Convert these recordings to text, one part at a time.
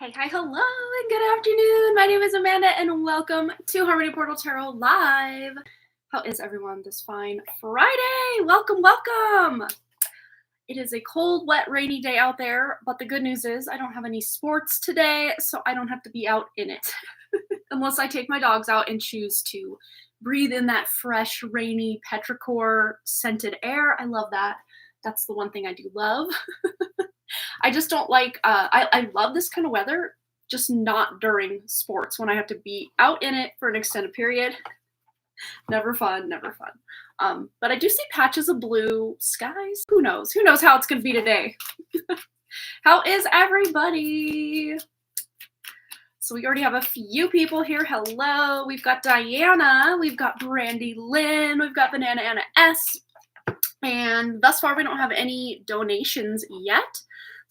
Hey, hi, hello, and good afternoon. My name is Amanda, and welcome to Harmony Portal Tarot Live. How is everyone this fine Friday? Welcome, welcome. It is a cold, wet, rainy day out there, but the good news is I don't have any sports today, so I don't have to be out in it. Unless I take my dogs out and choose to breathe in that fresh, rainy, petrichor scented air. I love that. That's the one thing I do love. I just don't like, I love this kind of weather, just not during sports when I have to be out in it for an extended period. Never fun, never fun. But I do see patches of blue skies. Who knows? Who knows how it's going to be today? How is everybody? So we already have a few people here. Hello. We've got Diana. We've got Brandy Lynn. We've got Banana Anna S. And thus far, we don't have any donations yet.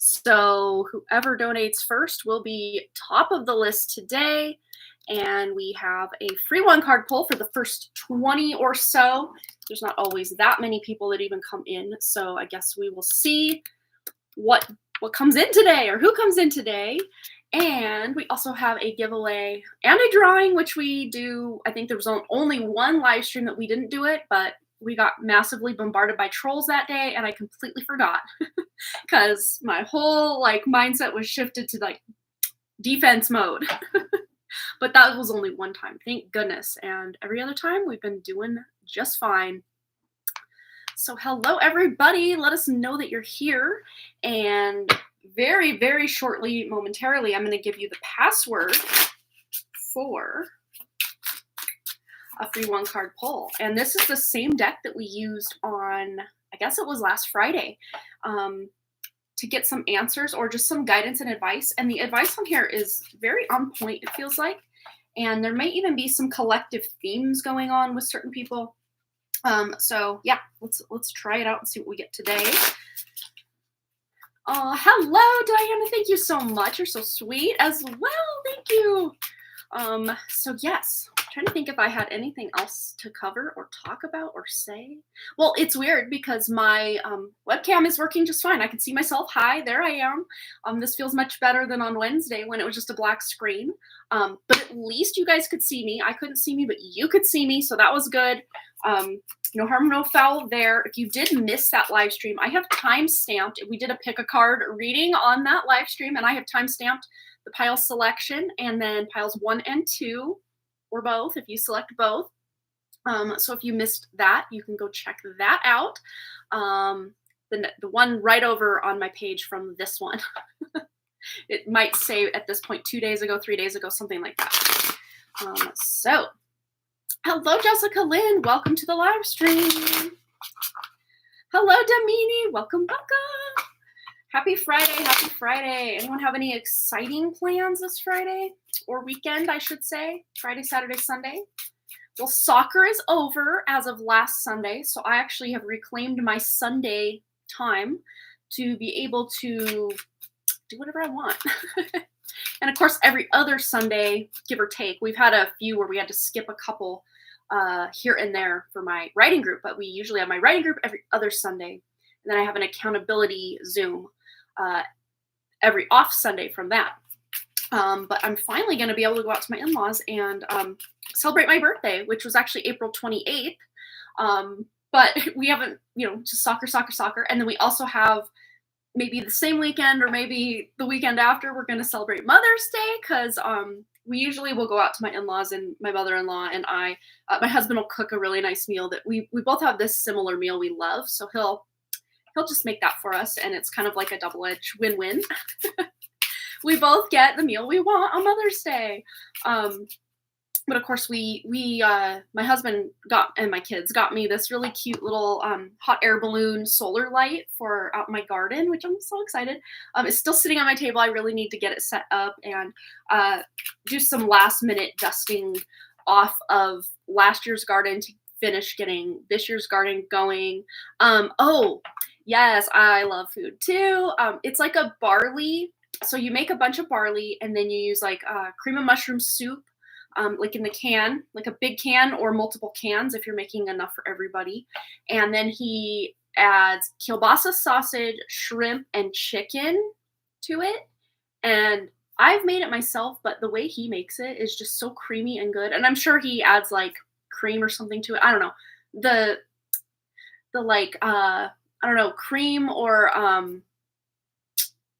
So whoever donates first will be top of the list today. And we have a free one card pull for the first 20 or so. There's not always that many people that even come in. So I guess we will see what comes in today or who comes in today. And we also have a giveaway and a drawing, which we do. I think there was only one live stream that we didn't do it, but we got massively bombarded by trolls that day, and I completely forgot because my whole mindset was shifted to defense mode. But that was only one time, thank goodness. And every other time we've been doing just fine. So hello everybody, let us know that you're here. And very, very shortly, momentarily, I'm going to give you the password for a free one card pull. And this is the same deck that we used on, I guess it was last Friday, to get some answers or just some guidance and advice. And the advice on here is very on point, it feels like. And there may even be some collective themes going on with certain people. So yeah, let's try it out and see what we get today. Hello, Diana. Thank you so much. You're so sweet as well. Thank you. So yes, I'm trying to think if I had anything else to cover or talk about or say. Well, it's weird because my webcam is working just fine. I can see myself. Hi, there I am. This feels much better than on Wednesday when it was just a black screen. But at least you guys could see me. I couldn't see me, but you could see me, so that was good. No harm, no foul there. If you did miss that live stream, I have time-stamped. We did a pick a card reading on that live stream, and I have time-stamped the pile selection and then piles 1 and 2 or both if you select both. So if you missed that, you can go check that out. The one right over on my page from this one. It might say at this point 2 days ago, 3 days ago, something like that. So hello, Jessica Lynn. Welcome to the live stream. Hello, Damini. Welcome, welcome. Happy Friday, happy Friday. Anyone have any exciting plans this Friday? Or weekend, I should say. Friday, Saturday, Sunday. Well, soccer is over as of last Sunday, so I actually have reclaimed my Sunday time to be able to do whatever I want. And of course, every other Sunday, give or take, we've had a few where we had to skip a couple here and there for my writing group, but we usually have my writing group every other Sunday. And then I have an accountability Zoom every off Sunday from that. But I'm finally going to be able to go out to my in-laws and celebrate my birthday, which was actually April 28th. But we haven't, just soccer. And then we also have maybe the same weekend or maybe the weekend after, we're going to celebrate Mother's Day because we usually will go out to my in-laws and my mother-in-law and I. My husband will cook a really nice meal that we both have this similar meal we love. So he'll just make that for us, and it's kind of like a double-edged win-win. We both get the meal we want on Mother's Day. But of course, my husband and my kids got me this really cute little hot air balloon solar light for out in my garden, which I'm so excited. It's still sitting on my table. I really need to get it set up and do some last-minute dusting off of last year's garden to finish getting this year's garden going. Oh, yes, I love food too. It's like a barley. So you make a bunch of barley and then you use cream of mushroom soup, like in the can, like a big can or multiple cans if you're making enough for everybody. And then he adds kielbasa sausage, shrimp, and chicken to it. And I've made it myself, but the way he makes it is just so creamy and good. And I'm sure he adds like cream or something to it. I don't know. The like I don't know, cream or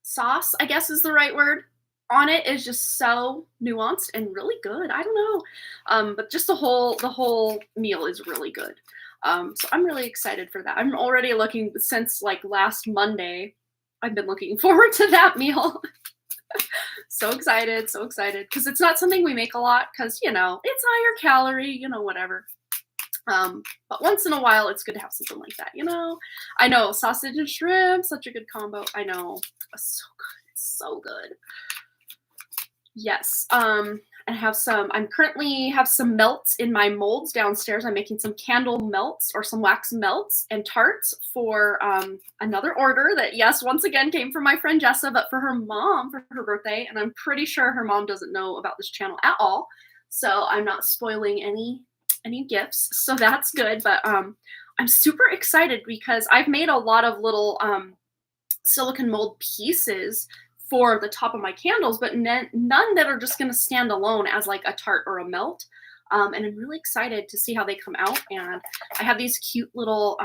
sauce, I guess is the right word, on it is just so nuanced and really good. I don't know. But just the whole meal is really good. So I'm really excited for that. I'm already looking since like last Monday. I've been looking forward to that meal. So excited, so excited. Because it's not something we make a lot because, you know, it's higher calorie, you know, whatever. But once in a while, it's good to have something like that, you know? I know, sausage and shrimp, such a good combo. I know. It's so good. It's so good. Yes. I'm currently have some melts in my molds downstairs. I'm making some candle melts or some wax melts and tarts for another order that, yes, once again came from my friend Jessa, but for her mom for her birthday. And I'm pretty sure her mom doesn't know about this channel at all. So I'm not spoiling any gifts. So that's good. But I'm super excited because I've made a lot of little silicone mold pieces for the top of my candles, but none that are just going to stand alone as like a tart or a melt. And I'm really excited to see how they come out. And I have these cute little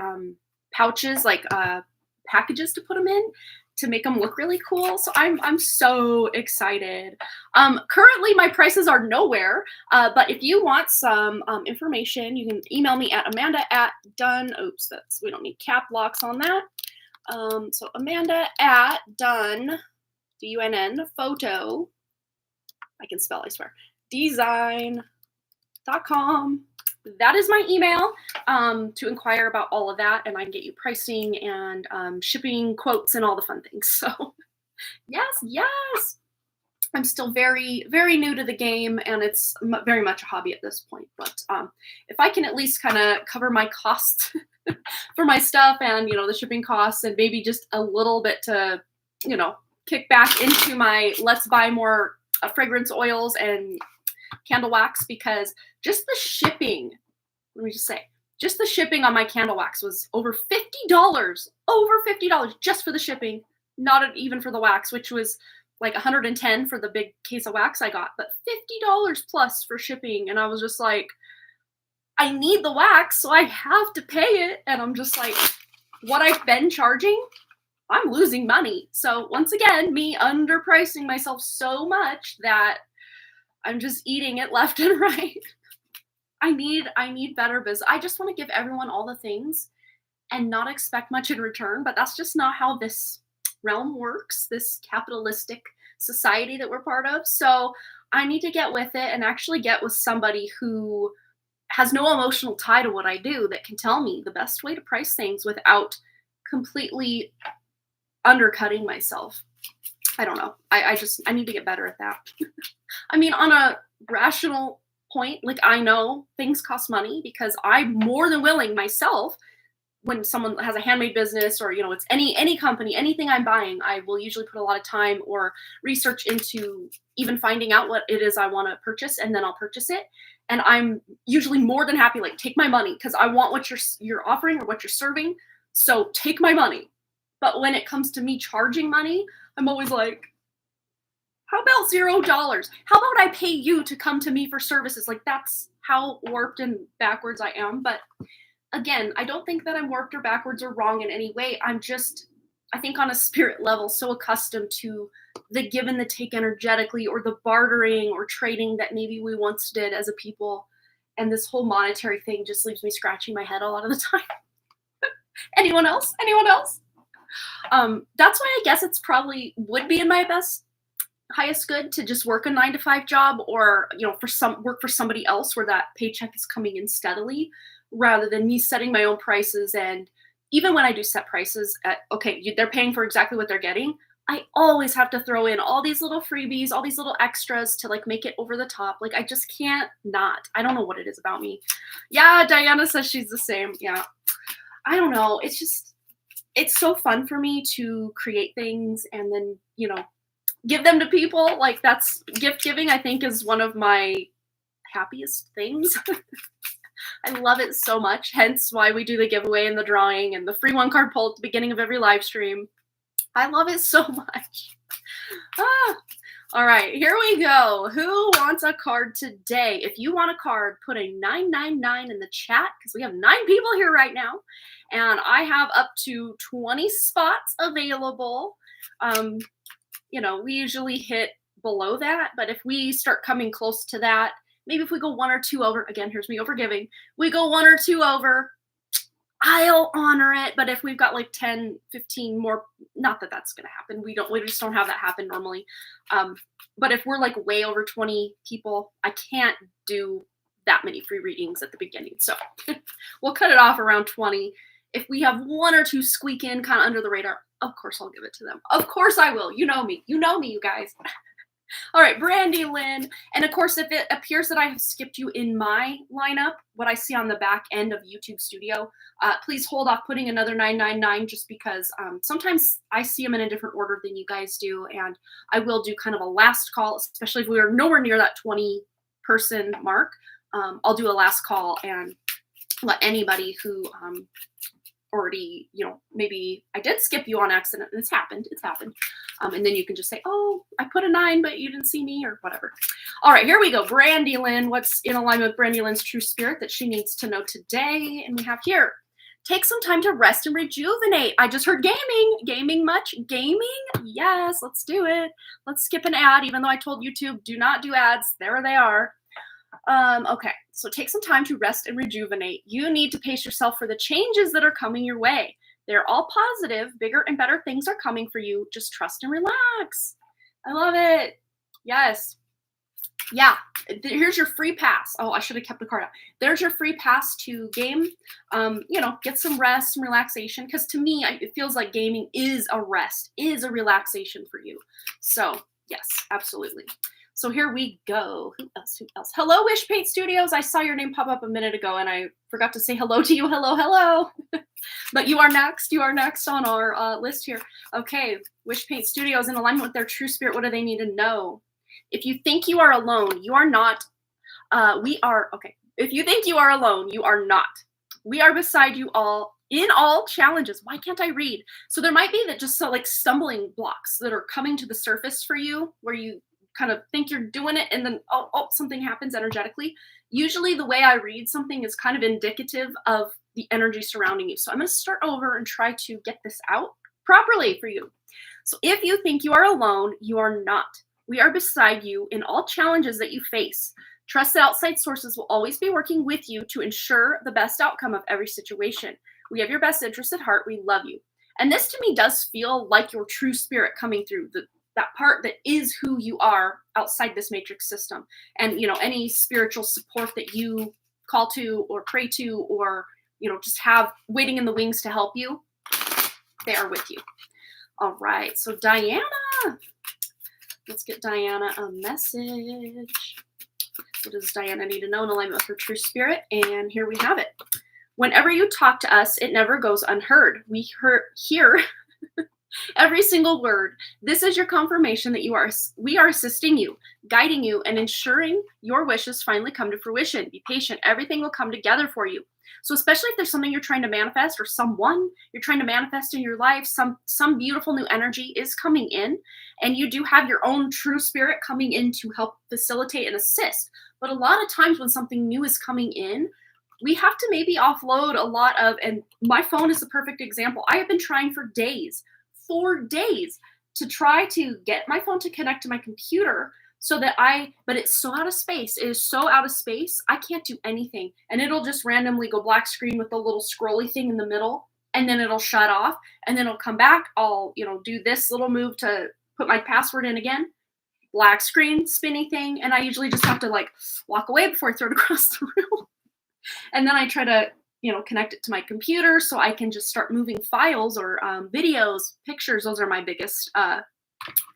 pouches, like packages to put them in to make them look really cool. So I'm so excited. Currently my prices are nowhere, but if you want some information, you can email me at amanda@done. Oops, we don't need cap locks on that. So amanda@done. DUNN photo, I can spell, I swear, design.com. That is my email to inquire about all of that, and I can get you pricing and shipping quotes and all the fun things. So yes. I'm still very, very new to the game, and it's very much a hobby at this point. But if I can at least kind of cover my costs for my stuff and, you know, the shipping costs and maybe just a little bit to, you know, kick back into my let's buy more fragrance oils and candle wax, because just the shipping, let me just say, just the shipping on my candle wax was over $50, just for the shipping, not even for the wax, which was like $110 for the big case of wax I got, but $50 plus for shipping. And I was just like, I need the wax, so I have to pay it. And I'm just like, what I've been charging, I'm losing money. So once again, me underpricing myself so much that I'm just eating it left and right. I need better business. I just want to give everyone all the things and not expect much in return, but that's just not how this realm works, this capitalistic society that we're part of. So I need to get with it and actually get with somebody who has no emotional tie to what I do, that can tell me the best way to price things without completely undercutting myself. I don't know. I need to get better at that. I mean, on a rational point, like, I know things cost money because I'm more than willing myself, when someone has a handmade business or, you know, it's any company, anything I'm buying, I will usually put a lot of time or research into even finding out what it is I want to purchase, and then I'll purchase it. And I'm usually more than happy, like, take my money, because I want what you're offering or what you're serving. So take my money. But when it comes to me charging money, I'm always like, how about $0? How about I pay you to come to me for services? Like, that's how warped and backwards I am. But again, I don't think that I'm warped or backwards or wrong in any way. I'm just, I think on a spirit level, so accustomed to the give and the take energetically, or the bartering or trading that maybe we once did as a people. And this whole monetary thing just leaves me scratching my head a lot of the time. Anyone else? That's why I guess it's probably would be in my highest good to just work a 9-to-5 job, or, you know, work for somebody else where that paycheck is coming in steadily, rather than me setting my own prices. And even when I do set prices at, okay, they're paying for exactly what they're getting, I always have to throw in all these little freebies, all these little extras to, like, make it over the top. Like, I just can't not. I don't know what it is about me. Yeah, Diana says she's the same. Yeah. I don't know. It's just, it's so fun for me to create things and then, you know, give them to people. Like, that's gift giving, I think, is one of my happiest things. I love it so much. Hence why we do the giveaway and the drawing and the free 1-card pull at the beginning of every live stream. I love it so much. All right, here we go. Who wants a card today? If you want a card, put a 999 in the chat because we have 9 people here right now. And I have up to 20 spots available. We usually hit below that, but if we start coming close to that, maybe if we go 1 or 2 over, again, here's me overgiving, we go 1 or 2 over, I'll honor it. But if we've got like 10, 15 more, not that that's going to happen. We just don't have that happen normally. But if we're like way over 20 people, I can't do that many free readings at the beginning. So we'll cut it off around 20. If we have 1 or 2 squeak in kind of under the radar, of course I'll give it to them. Of course I will. You know me, you guys. All right, Brandy Lynn. And of course, if it appears that I have skipped you in my lineup, what I see on the back end of YouTube Studio, please hold off putting another 999 just because sometimes I see them in a different order than you guys do. And I will do kind of a last call, especially if we are nowhere near that 20 person mark. I'll do a last call and let anybody who already, maybe I did skip you on accident. It's happened. And then you can just say, oh, I put a 9, but you didn't see me or whatever. All right, here we go. Brandy Lynn, what's in alignment with Brandy Lynn's true spirit that she needs to know today? And we have here, take some time to rest and rejuvenate. I just heard gaming. Gaming much? Gaming? Yes, let's do it. Let's skip an ad, even though I told YouTube, do not do ads. There they are. Okay, so take some time to rest and rejuvenate. You need to pace yourself for the changes that are coming your way. They're all positive. Bigger and better things are coming for you. Just trust and relax. I love it. Yes. Yeah. Here's your free pass. Oh, I should have kept the card out. There's your free pass to game. Get some rest, some relaxation. Because to me, it feels like gaming is a rest, is a relaxation for you. So yes, absolutely. So here we go. Who else? Hello, Wish Paint Studios. I saw your name pop up a minute ago, and I forgot to say hello to you. Hello. But you are next. You are next on our list here. Okay, Wish Paint Studios in alignment with their true spirit. What do they need to know? If you think you are alone, you are not. We are, okay. If you think you are alone, you are not. We are beside you all in all challenges. Why can't I read? So there might be that just like stumbling blocks that are coming to the surface for you where you kind of think you're doing it and then something happens energetically. Usually the way I read something is kind of indicative of the energy surrounding you. So I'm going to start over and try to get this out properly for you. So if you think you are alone, you are not. We are beside you in all challenges that you face. Trust that outside sources will always be working with you to ensure the best outcome of every situation. We have your best interest at heart. We love you. And this to me does feel like your true spirit coming through, that part that is who you are outside this matrix system. And, any spiritual support that you call to or pray to or, just have waiting in the wings to help you, they are with you. All right. So Diana, let's get Diana a message. What does Diana need to know in alignment with her true spirit? And here we have it. Whenever you talk to us, it never goes unheard. We hear every single word. This is your confirmation that we are assisting you, guiding you, and ensuring your wishes finally come to fruition. Be patient. Everything will come together for you. So especially if there's something you're trying to manifest or someone you're trying to manifest in your life, some beautiful new energy is coming in, and you do have your own true spirit coming in to help facilitate and assist. But a lot of times when something new is coming in, we have to maybe offload a lot of, and my phone is the perfect example. I have been trying for days, 4 days, to try to get my phone to connect to my computer so that but it's so out of space. It is so out of space. I can't do anything. And it'll just randomly go black screen with the little scrolly thing in the middle, and then it'll shut off, and then it'll come back. I'll, do this little move to put my password in again, black screen, spinny thing. And I usually just have to walk away before I throw it across the room. And then I try to, connect it to my computer so I can just start moving files or videos, pictures. Those are my biggest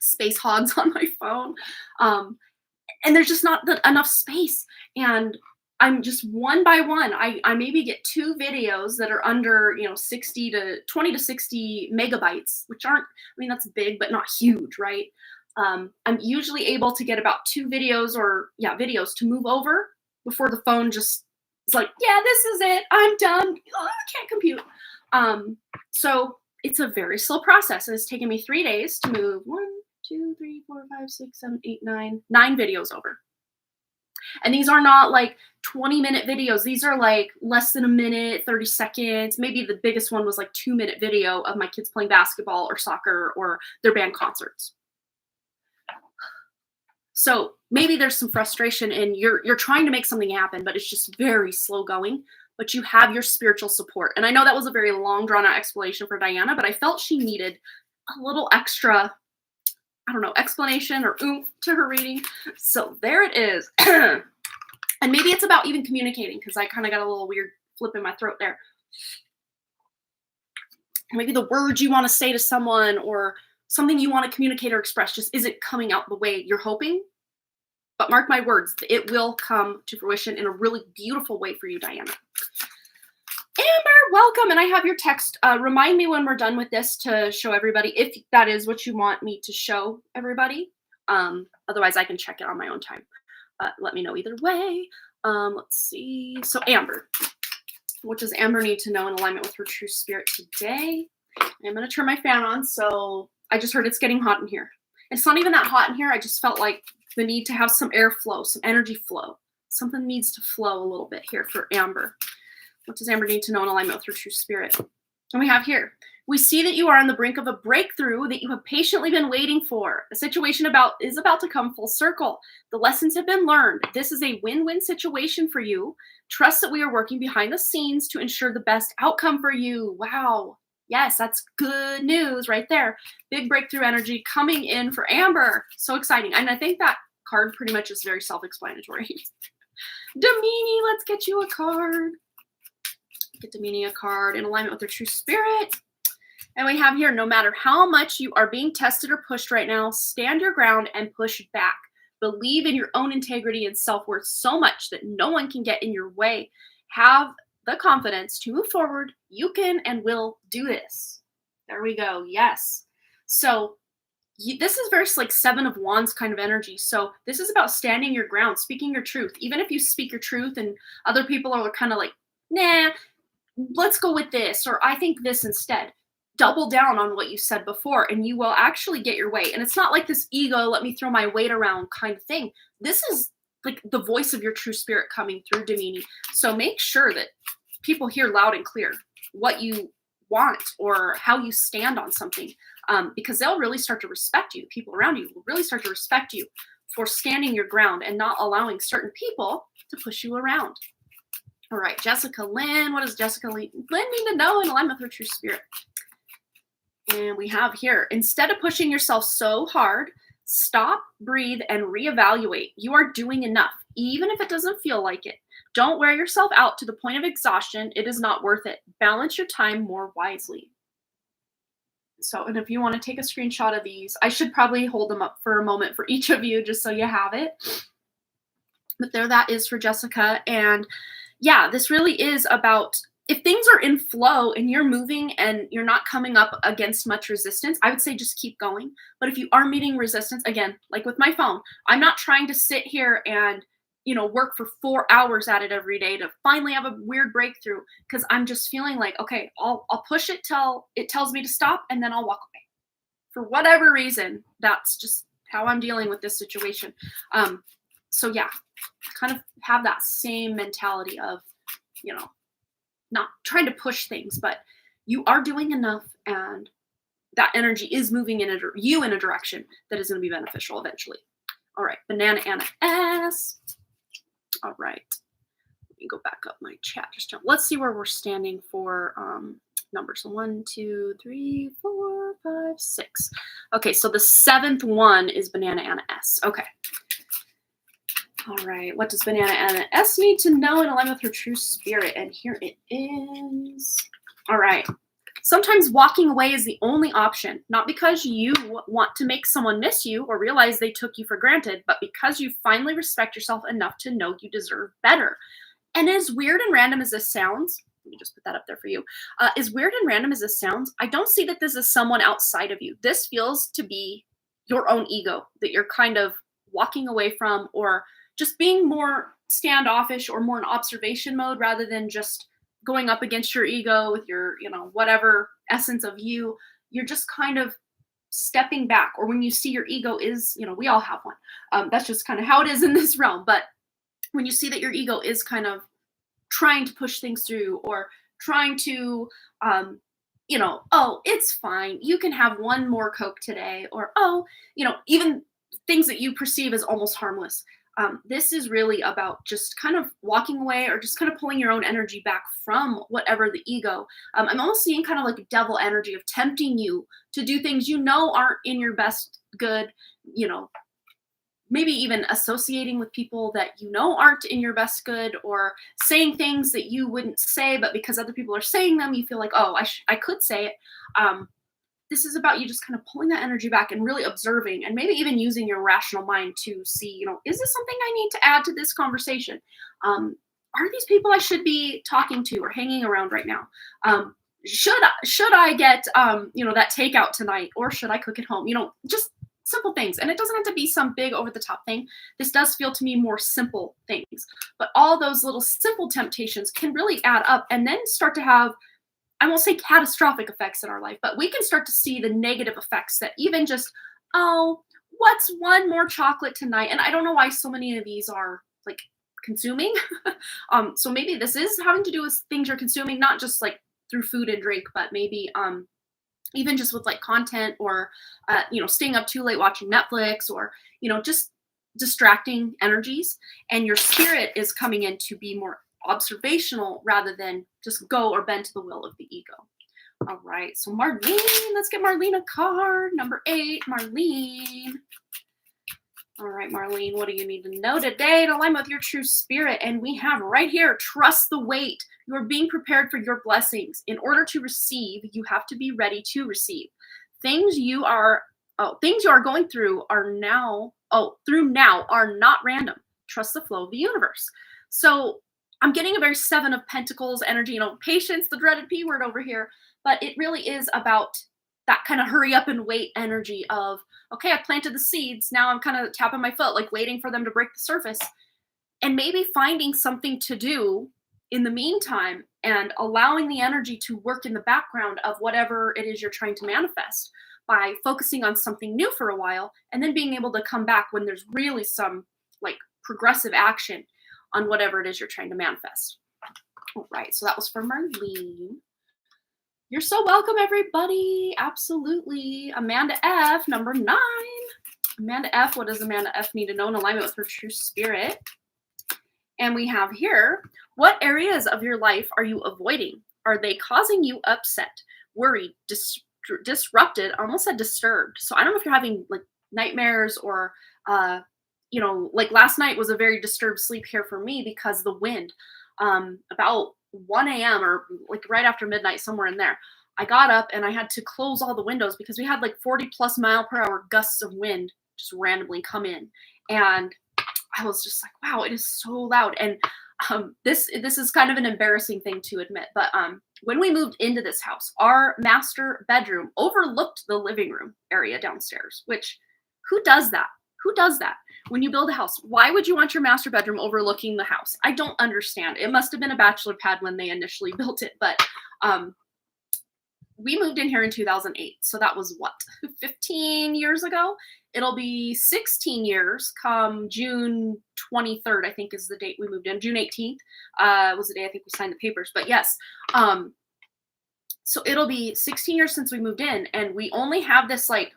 space hogs on my phone. And there's just not enough space. And I'm just one by one, I maybe get 2 videos that are under, 20 to 60 megabytes, which aren't, that's big, but not huge, right? I'm usually able to get about 2 videos to move over before the phone just is like, yeah, this is it. I'm done. Oh, I can't compute. So it's a very slow process. And it's taken me 3 days to move 1, 2, 3, 4, 5, 6, 7, 8, 9. 9 videos over. And these are not like 20-minute videos. These are like less than a minute, 30 seconds. Maybe the biggest one was like 2-minute video of my kids playing basketball or soccer or their band concerts. So maybe there's some frustration and you're trying to make something happen, but it's just very slow going. But you have your spiritual support. And I know that was a very long, drawn out explanation for Diana, but I felt she needed a little extra, I don't know, explanation or oomph to her reading. So there it is. And maybe it's about even communicating, because I kind of got a little weird flip in my throat there. Maybe the words you want to say to someone or something you want to communicate or express just isn't coming out the way you're hoping. But mark my words, it will come to fruition in a really beautiful way for you, Diana. Amber, welcome. And I have your text. Remind me when we're done with this to show everybody, if that is what you want me to show everybody. Otherwise, I can check it on my own time. Let me know either way. Let's see. So Amber, what does Amber need to know in alignment with her true spirit today? I'm going to turn my fan on. So I just heard it's getting hot in here. It's not even that hot in here. I just felt like the need to have some airflow, some energy flow. Something needs to flow a little bit here for Amber. What does Amber need to know in alignment with her true spirit? And we have here, we see that you are on the brink of a breakthrough that you have patiently been waiting for. The situation is about to come full circle. The lessons have been learned. This is a win-win situation for you. Trust that we are working behind the scenes to ensure the best outcome for you. Wow. Yes, that's good news right there. Big breakthrough energy coming in for Amber. So exciting. And I think that card pretty much is very self-explanatory. Damini, let's get you a card. Get Damini a card in alignment with their true spirit. And we have here, no matter how much you are being tested or pushed right now, stand your ground and push back. Believe in your own integrity and self-worth so much that no one can get in your way. Have the confidence to move forward. You can and will do this. There we go. Yes. So this is very like 7 of Wands kind of energy. So this is about standing your ground, speaking your truth. Even if you speak your truth and other people are kind of like, nah, let's go with this, or I think this instead. Double down on what you said before and you will actually get your way. And it's not like this ego, let me throw my weight around kind of thing. This is like the voice of your true spirit coming through, Damini. So make sure that people hear loud and clear what you want or how you stand on something, because they'll really start to respect you. People around you will really start to respect you for standing your ground and not allowing certain people to push you around. All right, Jessica Lynn. What does Jessica Lynn need to know in alignment with her true spirit? And we have here, instead of pushing yourself so hard, stop, breathe, and reevaluate. You are doing enough, even if it doesn't feel like it. Don't wear yourself out to the point of exhaustion. It is not worth it. Balance your time more wisely. So, and if you want to take a screenshot of these, I should probably hold them up for a moment for each of you, just so you have it. But there that is for Jessica. And yeah, this really is about, if things are in flow and you're moving and you're not coming up against much resistance, I would say just keep going. But if you are meeting resistance, again, like with my phone, I'm not trying to sit here and, work for 4 hours at it every day to finally have a weird breakthrough, because I'm just feeling like, okay, I'll push it till it tells me to stop and then I'll walk away. For whatever reason, that's just how I'm dealing with this situation. So yeah, kind of have that same mentality of, not trying to push things, but you are doing enough and that energy is moving in a direction that is going to be beneficial eventually. All right, Banana Anna S. All right, let me go back up my chat. Let's see where we're standing for numbers. 1, 2, 3, 4, 5, 6. Okay, so the 7th one is Banana Anna S. Okay. All right, what does Banana Anna S need to know in alignment with her true spirit? And here it is. All right. Sometimes walking away is the only option, not because you want to make someone miss you or realize they took you for granted, but because you finally respect yourself enough to know you deserve better. And as weird and random as this sounds, let me just put that up there for you. As weird and random as this sounds, I don't see that this is someone outside of you. This feels to be your own ego that you're kind of walking away from, or just being more standoffish or more in observation mode rather than just going up against your ego with your, whatever essence of you. You're just kind of stepping back, or when you see your ego is, we all have one. That's just kind of how it is in this realm. But when you see that your ego is kind of trying to push things through, or trying to, oh, it's fine. You can have one more Coke today, or, oh, even things that you perceive as almost harmless. This is really about just kind of walking away, or just kind of pulling your own energy back from whatever the ego. I'm almost seeing kind of like a devil energy of tempting you to do things aren't in your best good, maybe even associating with people that aren't in your best good, or saying things that you wouldn't say, but because other people are saying them, you feel like, oh, I could say it. This is about you just kind of pulling that energy back and really observing, and maybe even using your rational mind to see, is this something I need to add to this conversation? Are these people I should be talking to or hanging around right now? Should I get, that takeout tonight, or should I cook at home? Just simple things. And it doesn't have to be some big over the top thing. This does feel to me more simple things, but all those little simple temptations can really add up and then start to have, I won't say catastrophic effects in our life, but we can start to see the negative effects that even just, oh, what's one more chocolate tonight? And I don't know why so many of these are like consuming. So maybe this is having to do with things you're consuming, not just like through food and drink, but maybe even just with like content, or, staying up too late watching Netflix, or, just distracting energies. And your spirit is coming in to be more observational rather than just go or bend to the will of the ego. All right, so Marlene, let's get Marlene a card. Number 8, Marlene. All right, Marlene, what do you need to know today to align with your true spirit? And we have right here, trust the wait. You are being prepared for your blessings. In order to receive, you have to be ready to receive. Things you are going through are now not random. Trust the flow of the universe. So I'm getting a very 7 of Pentacles energy, patience, the dreaded P word over here, but it really is about that kind of hurry up and wait energy of, okay, I planted the seeds. Now I'm kind of tapping my foot, like waiting for them to break the surface, and maybe finding something to do in the meantime, and allowing the energy to work in the background of whatever it is you're trying to manifest, by focusing on something new for a while, and then being able to come back when there's really some like progressive action on whatever it is you're trying to manifest. All right, so that was for Marlene. You're so welcome, everybody. Absolutely. Amanda F, number 9. Amanda F, what does Amanda F need to know in alignment with her true spirit? And we have here, what areas of your life are you avoiding? Are they causing you upset, worried, disrupted? I almost said disturbed. So I don't know if you're having like nightmares, or, like last night was a very disturbed sleep here for me because the wind, about 1 a.m. or like right after midnight, somewhere in there, I got up and I had to close all the windows because we had like 40+ mph gusts of wind just randomly come in. And I was just like, wow, it is so loud. And this is kind of an embarrassing thing to admit, but when we moved into this house, our master bedroom overlooked the living room area downstairs, which who does that? Who does that? When you build a house, why would you want your master bedroom overlooking the house? I don't understand. It must have been a bachelor pad when they initially built it, but we moved in here in 2008. So that was what, 15 years ago? It'll be 16 years come June 23rd, I think is the date we moved in. June 18th was the day I think we signed the papers. But yes, so it'll be 16 years since we moved in, and we only have this like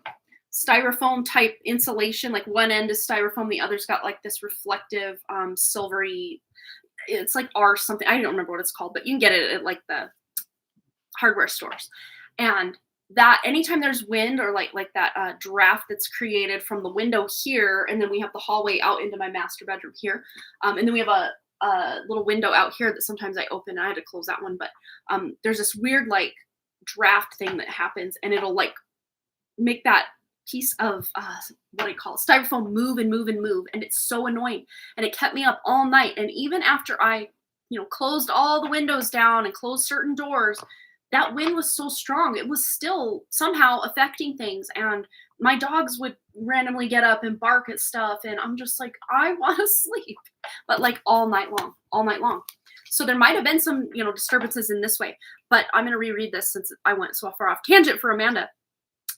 styrofoam type insulation. Like one end is styrofoam, the other's got like this reflective silvery, it's like R something, I don't remember what it's called, but you can get it at like the hardware stores. And that anytime there's wind or like that draft that's created from the window here, and then we have the hallway out into my master bedroom here, and then we have a little window out here that sometimes I open. I had to close that one, but there's this weird like draft thing that happens, and it'll like make that piece of what I call styrofoam move and move and move, and it's so annoying. And it kept me up all night. And even after I closed all the windows down and closed certain doors, that wind was so strong, it was still somehow affecting things. And my dogs would randomly get up and bark at stuff, and I'm just like, I want to sleep, but like all night long. So there might have been some disturbances in this way, but I'm going to reread this since I went so far off tangent for Amanda.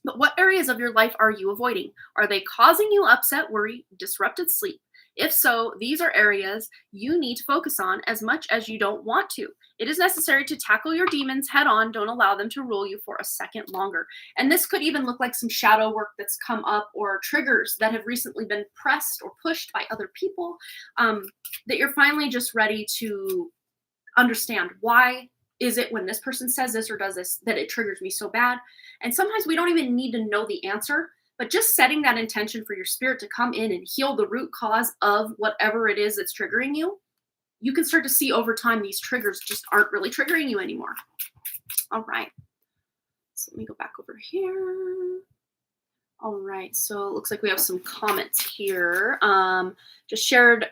But what areas of your life are you avoiding? Are they causing you upset, worry, disrupted sleep? If so, these are areas you need to focus on as much as you don't want to. It is necessary to tackle your demons head on. Don't allow them to rule you for a second longer. And this could even look like some shadow work that's come up, or triggers that have recently been pressed or pushed by other people, that you're finally just ready to understand. Why is it when this person says this or does this that it triggers me so bad? And sometimes we don't even need to know the answer, but just setting that intention for your spirit to come in and heal the root cause of whatever it is that's triggering you, you can start to see over time these triggers just aren't really triggering you anymore. All right. So let me go back over here. All right. So it looks like we have some comments here. Just shared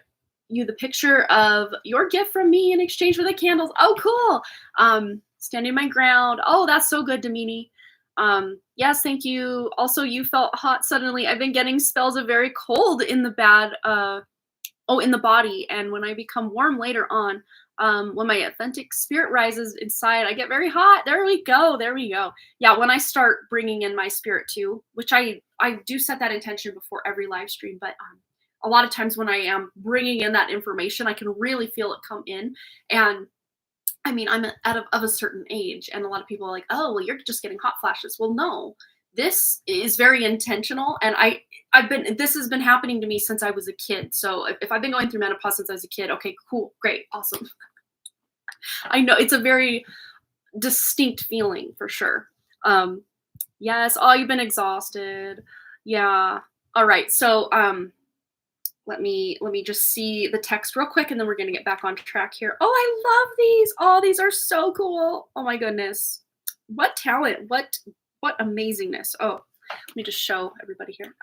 you the picture of your gift from me in exchange for the candles. Oh, cool. Standing my ground. Oh, that's so good, Damini. Yes, thank you. Also, you felt hot suddenly. I've been getting spells of very cold in the in the body. And when I become warm later on, when my authentic spirit rises inside, I get very hot. There we go. There we go. Yeah, when I start bringing in my spirit too, which I do set that intention before every live stream, but a lot of times when I am bringing in that information, I can really feel it come in. And I mean, I'm of a certain age, and a lot of people are like, oh, well, you're just getting hot flashes. Well, no, this is very intentional. And this has been happening to me since I was a kid. So if I've been going through menopause since I was a kid, okay, cool, great, awesome. I know it's a very distinct feeling for sure. Yes. Oh, you've been exhausted. Yeah. All right. So, let me just see the text real quick, and then we're going to get back on track here. Oh, I love these. Oh, these are so cool. Oh my goodness. What talent. What amazingness. Oh, let me just show everybody here.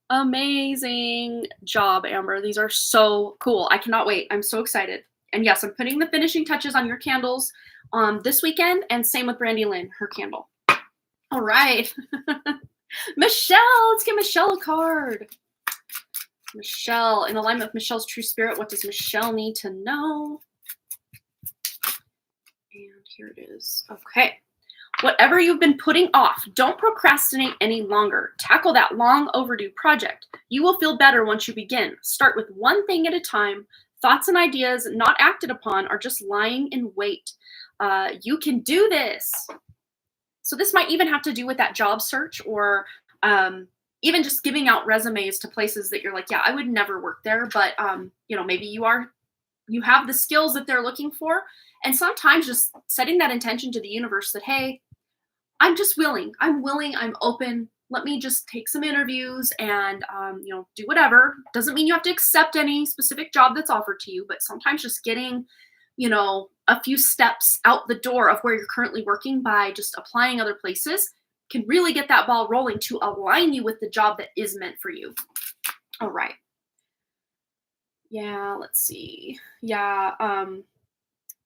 Amazing job, Amber. These are so cool. I cannot wait. I'm so excited. And yes, I'm putting the finishing touches on your candles this weekend, and same with Brandy Lynn, her candle. All right. Michelle, let's give Michelle a card. Michelle, in alignment with Michelle's true spirit, what does Michelle need to know? And here it is. Okay. Whatever you've been putting off, don't procrastinate any longer. Tackle that long overdue project. You will feel better once you begin. Start with one thing at a time. Thoughts and ideas not acted upon are just lying in wait. You can do this. So this might even have to do with that job search, or even just giving out resumes to places that you're like, yeah, I would never work there, but maybe you have the skills that they're looking for. And sometimes just setting that intention to the universe that, hey, I'm just willing, I'm open. Let me just take some interviews and, do whatever. Doesn't mean you have to accept any specific job that's offered to you, but sometimes just getting, a few steps out the door of where you're currently working by just applying other places can really get that ball rolling to align you with the job that is meant for you. All right. Yeah, let's see. Yeah,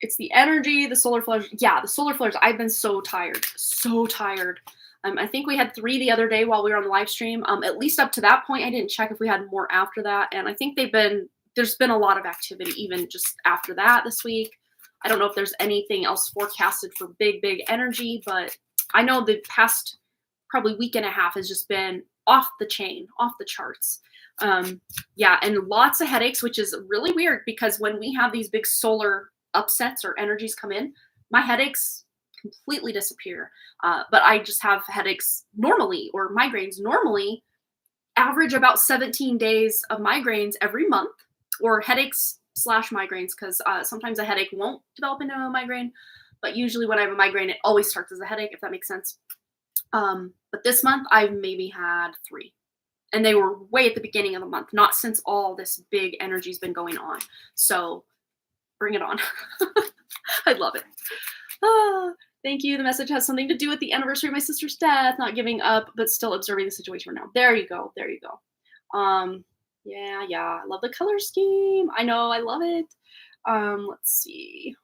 it's the energy, the solar flares. Yeah, the solar flares. I've been so tired. So tired. I think we had 3 the other day while we were on the live stream. At least up to that point, I didn't check if we had more after that. And I think there's been a lot of activity even just after that this week. I don't know if there's anything else forecasted for big energy, but I know the past probably week and a half has just been off the chain, off the charts. Yeah, and lots of headaches, which is really weird because when we have these big solar upsets or energies come in, my headaches completely disappear. But I just have headaches normally, or migraines normally, average about 17 days of migraines every month, or headaches / migraines, because sometimes a headache won't develop into a migraine. But usually when I have a migraine, it always starts as a headache, if that makes sense. But this month, I've maybe had 3. And they were way at the beginning of the month, not since all this big energy's been going on. So bring it on. I love it. Thank you. The message has something to do with the anniversary of my sister's death, not giving up, but still observing the situation right now. There you go. There you go. Yeah. I love the color scheme. I know. I love it. Let's see.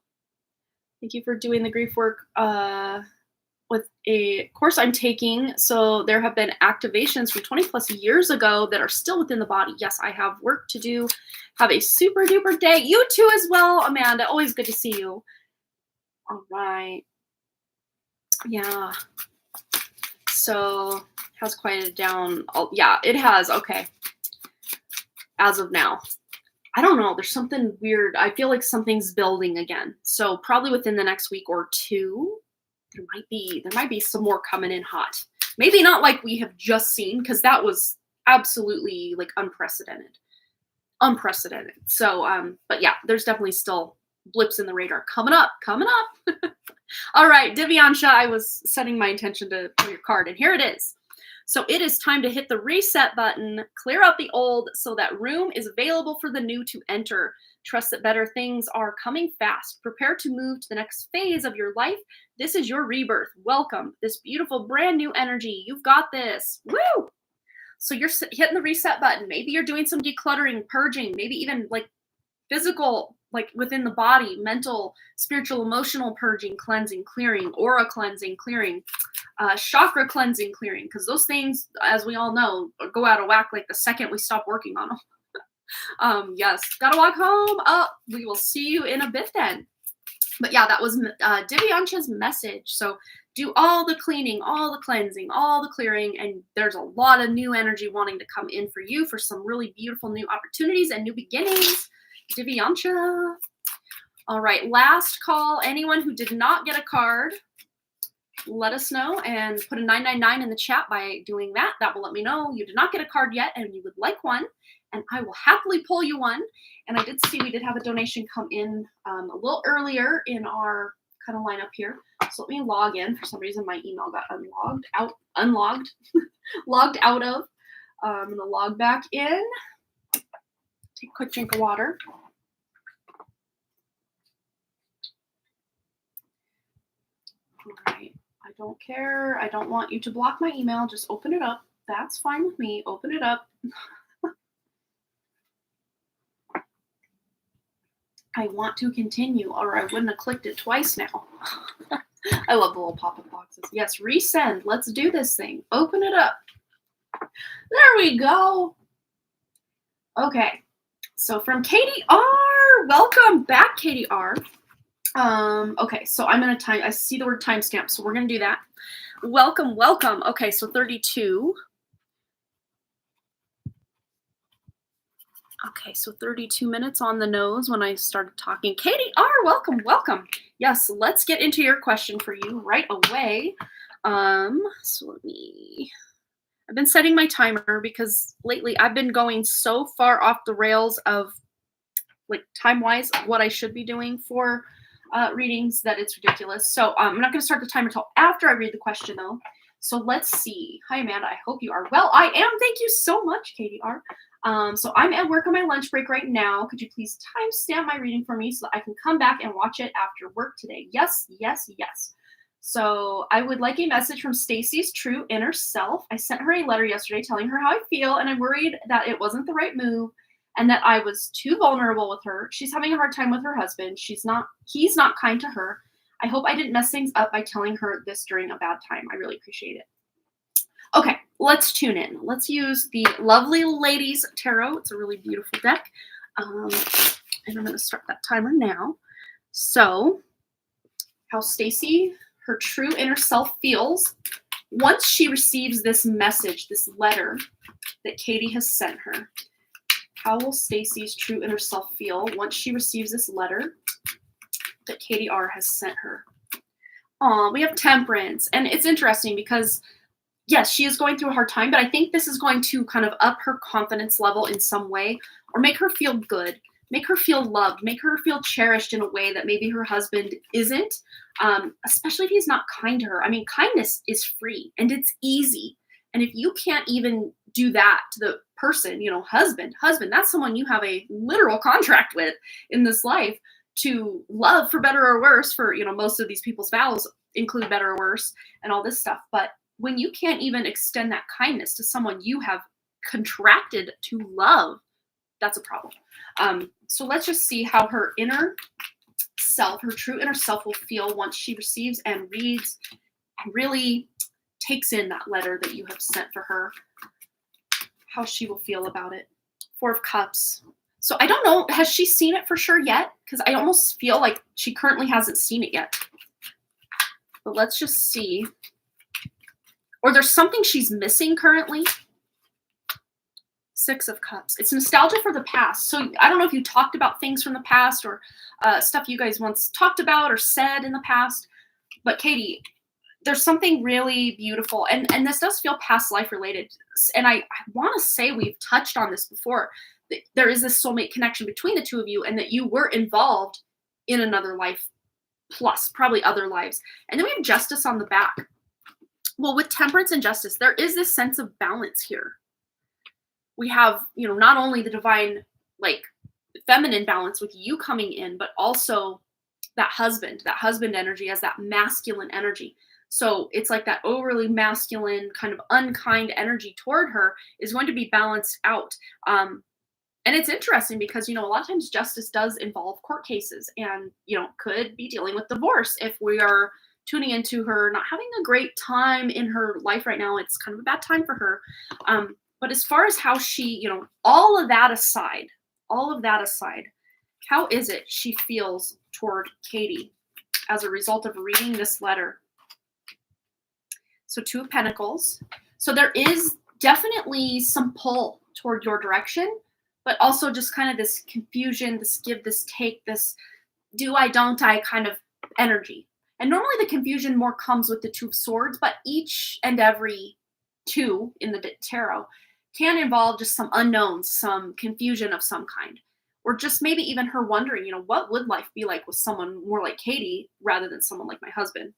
Thank you for doing the grief work with a course I'm taking. So there have been activations from 20 plus years ago that are still within the body. Yes, I have work to do. Have a super duper day. You too as well, Amanda. Always good to see you. All right. Yeah. So has quieted down. Oh, yeah, it has. Okay. As of now. I don't know. There's something weird. I feel like something's building again. So probably within the next week or two, there might be some more coming in hot. Maybe not like we have just seen, because that was absolutely like unprecedented. So, but yeah, there's definitely still blips in the radar coming up. All right, Divyansha, I was setting my intention to pull your card, and here it is. So it is time to hit the reset button, clear out the old so that room is available for the new to enter. Trust that better things are coming fast. Prepare to move to the next phase of your life. This is your rebirth. Welcome this beautiful brand new energy. You've got this. Woo! So you're hitting the reset button. Maybe you're doing some decluttering, purging, maybe even like physical, like within the body, mental, spiritual, emotional purging, cleansing, clearing, aura cleansing, clearing, chakra cleansing, clearing, because those things, as we all know, go out of whack like the second we stop working on them. Yes, gotta walk home. We will see you in a bit then. But yeah, that was Divyansha's message. So do all the cleaning, all the cleansing, all the clearing, and there's a lot of new energy wanting to come in for you for some really beautiful new opportunities and new beginnings. Divyansha. All right, last call. Anyone who did not get a card, let us know and put a 999 in the chat by doing that. That will let me know you did not get a card yet and you would like one, and I will happily pull you one. And I did see we did have a donation come in a little earlier in our kind of lineup here. So let me log in. For some reason, my email got logged out of. I'm going to log back in. Take a quick drink of water. All right. I don't care. I don't want you to block my email. Just open it up. That's fine with me. Open it up. I want to continue, or I wouldn't have clicked it twice now. I love the little pop-up boxes. Yes, resend. Let's do this thing. Open it up. There we go. Okay. So from Katie R. Welcome back, Katie R. Okay, so I'm going to I see the word timestamp, so we're going to do that. Welcome. Okay, so 32. Okay, so 32 minutes on the nose when I started talking. Katie R, welcome. Yes, let's get into your question for you right away. So I've been setting my timer because lately I've been going so far off the rails of like time-wise what I should be doing for readings that it's ridiculous. So I'm not going to start the timer until after I read the question though. So let's see. Hi, Amanda. I hope you are well. I am. Thank you so much, Katie R. So I'm at work on my lunch break right now. Could you please timestamp my reading for me so that I can come back and watch it after work today? Yes. So I would like a message from Stacy's true inner self. I sent her a letter yesterday telling her how I feel, and I'm worried that it wasn't the right move and that I was too vulnerable with her. She's having a hard time with her husband. He's not kind to her. I hope I didn't mess things up by telling her this during a bad time. I really appreciate it. Okay, let's tune in. Let's use the Lovely Ladies Tarot. It's a really beautiful deck. And I'm going to start that timer now. So, how Stacy, her true inner self, feels once she receives this message, this letter that Katie has sent her. How will Stacy's true inner self feel once she receives this letter that Katie R has sent her? We have Temperance. And it's interesting because yes, she is going through a hard time, but I think this is going to kind of up her confidence level in some way or make her feel good, make her feel loved, make her feel cherished in a way that maybe her husband isn't, especially if he's not kind to her. I mean, kindness is free and it's easy. And if you can't even do that to the person, husband, that's someone you have a literal contract with in this life to love for better or worse, for, most of these people's vows include better or worse and all this stuff. But when you can't even extend that kindness to someone you have contracted to love, that's a problem. So let's just see how her inner self, her true inner self, will feel once she receives and reads and really takes in that letter that you have sent for her, how she will feel about it. 4 of Cups. So I don't know, has she seen it for sure yet? Because I almost feel like she currently hasn't seen it yet. But let's just see or there's something she's missing currently. Six of Cups. It's nostalgia for the past. So I don't know if you talked about things from the past or stuff you guys once talked about or said in the past, but Katie, there's something really beautiful, and this does feel past life related. And I want to say we've touched on this before. That there is this soulmate connection between the two of you, and that you were involved in another life, plus probably other lives. And then we have Justice on the back. Well, with Temperance and Justice, there is this sense of balance here. We have, not only the divine, like feminine balance with you coming in, but also that husband energy as that masculine energy. So it's like that overly masculine, kind of unkind energy toward her is going to be balanced out. And it's interesting because, a lot of times Justice does involve court cases and, could be dealing with divorce if we are tuning into her not having a great time in her life right now. It's kind of a bad time for her. But as far as how she, all of that aside, how is it she feels toward Katie as a result of reading this letter? So 2 of Pentacles. So there is definitely some pull toward your direction, but also just kind of this confusion, this give, this take, this do I, don't I kind of energy. And normally the confusion more comes with the 2 of Swords, but each and every 2 in the tarot can involve just some unknowns, some confusion of some kind. Or just maybe even her wondering, what would life be like with someone more like Katie rather than someone like my husband?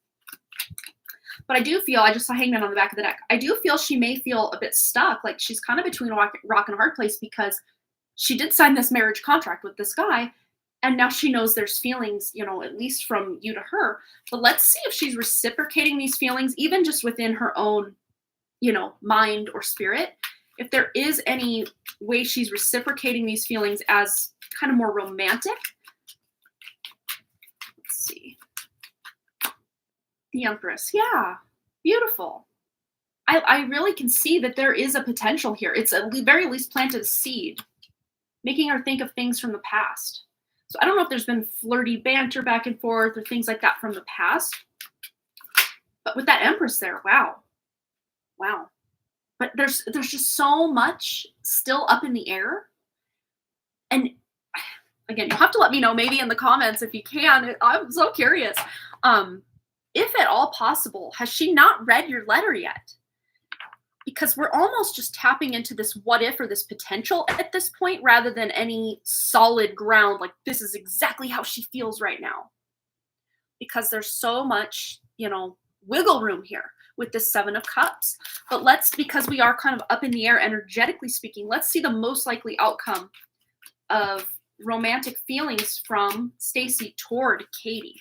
But I do feel, I just saw Hangman on the back of the deck, I do feel she may feel a bit stuck, like she's kind of between a rock and a hard place because she did sign this marriage contract with this guy, and now she knows there's feelings, at least from you to her. But let's see if she's reciprocating these feelings, even just within her own, mind or spirit. If there is any way she's reciprocating these feelings as kind of more romantic. Let's see. The Empress. Yeah, beautiful. I really can see that there is a potential here. It's at the very least planted a seed, making her think of things from the past. So I don't know if there's been flirty banter back and forth or things like that from the past. But with that Empress there, wow. But there's just so much still up in the air. And again, you'll have to let me know maybe in the comments if you can. I'm so curious. If at all possible, has she not read your letter yet? Because we're almost just tapping into this what if or this potential at this point rather than any solid ground, like this is exactly how she feels right now. Because there's so much, wiggle room here with this 7 of Cups. But because we are kind of up in the air energetically speaking, let's see the most likely outcome of romantic feelings from Stacy toward Katie.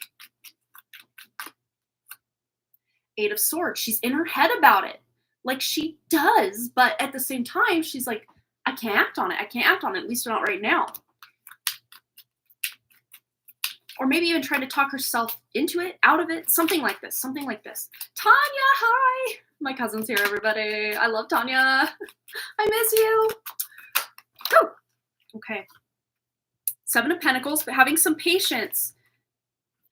8 of Swords. She's in her head about it. Like she does, but at the same time, she's like, I can't act on it. At least not right now. Or maybe even trying to talk herself into it, out of it, something like this. Tanya, hi. My cousin's here, everybody. I love Tanya. I miss you. Oh, okay. 7 of Pentacles, but having some patience.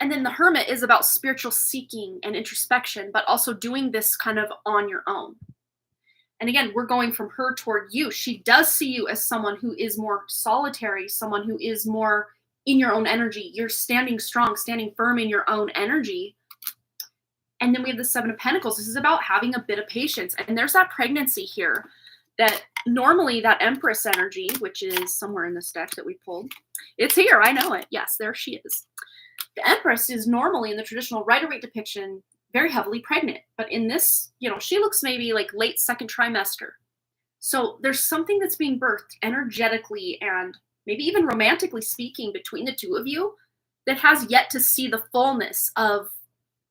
And then the Hermit is about spiritual seeking and introspection, but also doing this kind of on your own. And again, we're going from her toward you. She does see you as someone who is more solitary, someone who is more in your own energy. You're standing strong, standing firm in your own energy. And then we have the 7 of Pentacles. This is about having a bit of patience. And there's that pregnancy here that normally that Empress energy, which is somewhere in this deck that we pulled, it's here. I know it. Yes, there she is. The Empress is normally in the traditional Rider-Waite depiction very heavily pregnant. But in this, she looks maybe like late 2nd trimester. So there's something that's being birthed energetically and maybe even romantically speaking between the two of you that has yet to see the fullness of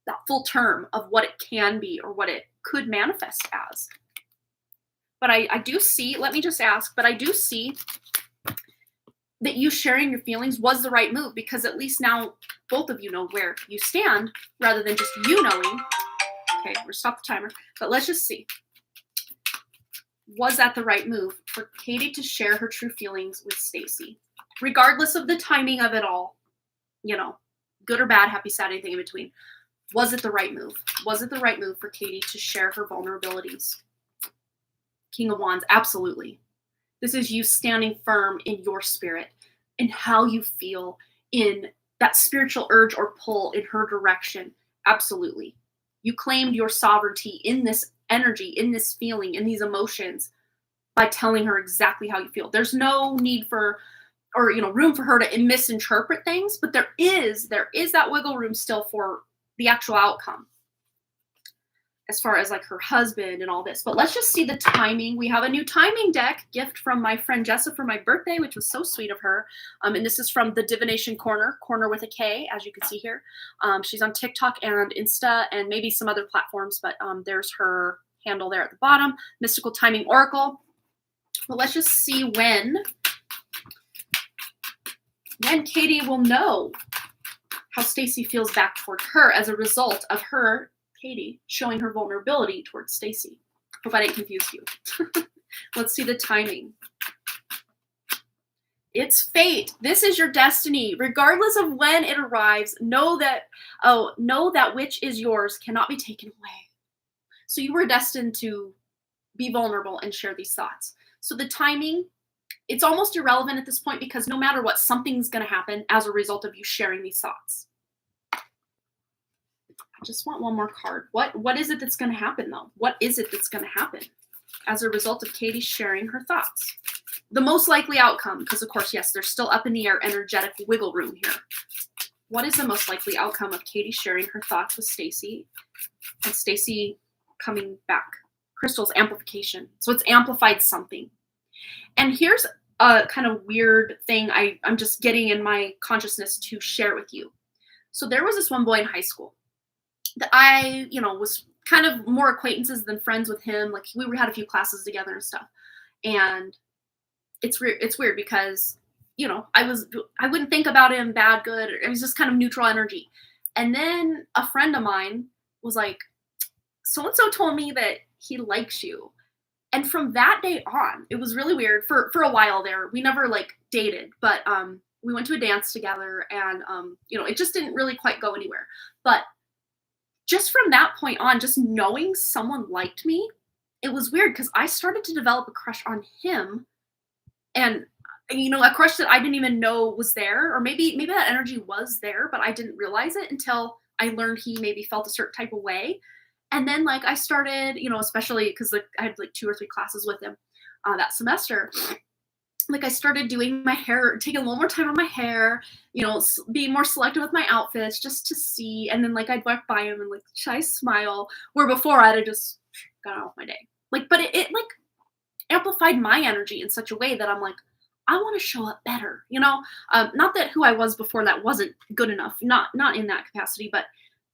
that full term of what it can be or what it could manifest as. But I do see, let me just ask, but I do see that you sharing your feelings was the right move because at least now both of you know where you stand rather than just you knowing. Okay, we're stop the timer, but let's just see. Was that the right move for Katie to share her true feelings with Stacy? Regardless of the timing of it all, good or bad, happy, sad, anything in between. Was it the right move? Was it the right move for Katie to share her vulnerabilities? King of Wands, absolutely. This is you standing firm in your spirit, in how you feel, in that spiritual urge or pull in her direction. Absolutely. You claimed your sovereignty in this energy, in this feeling, in these emotions by telling her exactly how you feel. There's no need for, or room for her to misinterpret things, but there is that wiggle room still for the actual outcome as far as like her husband and all this. But let's just see the timing. We have a new timing deck gift from my friend Jessa for my birthday, which was so sweet of her. And this is from the Divination Corner with a K, as you can see here. She's on TikTok and Insta and maybe some other platforms, but there's her handle there at the bottom. Mystical Timing Oracle. Well, let's just see when Katie will know how Stacy feels back toward her as a result of her, Katie, showing her vulnerability towards Stacy. Hope I didn't confuse you. Let's see the timing. It's fate. This is your destiny. Regardless of when it arrives, know that which is yours cannot be taken away. So you were destined to be vulnerable and share these thoughts. So the timing, it's almost irrelevant at this point because no matter what, something's going to happen as a result of you sharing these thoughts. I just want one more card. What is it that's going to happen, though? What is it that's going to happen as a result of Katie sharing her thoughts? The most likely outcome, because, of course, yes, there's still up in the air energetic wiggle room here. What is the most likely outcome of Katie sharing her thoughts with Stacy and Stacy coming back? Crystal's amplification. So it's amplified something. And here's a kind of weird thing I'm just getting in my consciousness to share with you. So there was this one boy in high school that I, was kind of more acquaintances than friends with him. Like we had a few classes together and stuff. And it's weird because, I wouldn't think about him bad, good. It was just kind of neutral energy. And then a friend of mine was like, so-and-so told me that he likes you. And from that day on, it was really weird for a while there. We never like dated, but we went to a dance together and, it just didn't really quite go anywhere. But just from that point on, just knowing someone liked me, it was weird because I started to develop a crush on him and, a crush that I didn't even know was there, or maybe that energy was there, but I didn't realize it until I learned he maybe felt a certain type of way. And then like I started, especially because like I had like 2 or 3 classes with him that semester. Like I started doing my hair, taking a little more time on my hair, being more selective with my outfits just to see. And then like I'd walk by him and like shy smile, where before I'd have just got on with my day. Like, but it like amplified my energy in such a way that I'm like, I want to show up better, not that who I was before that wasn't good enough, not in that capacity, but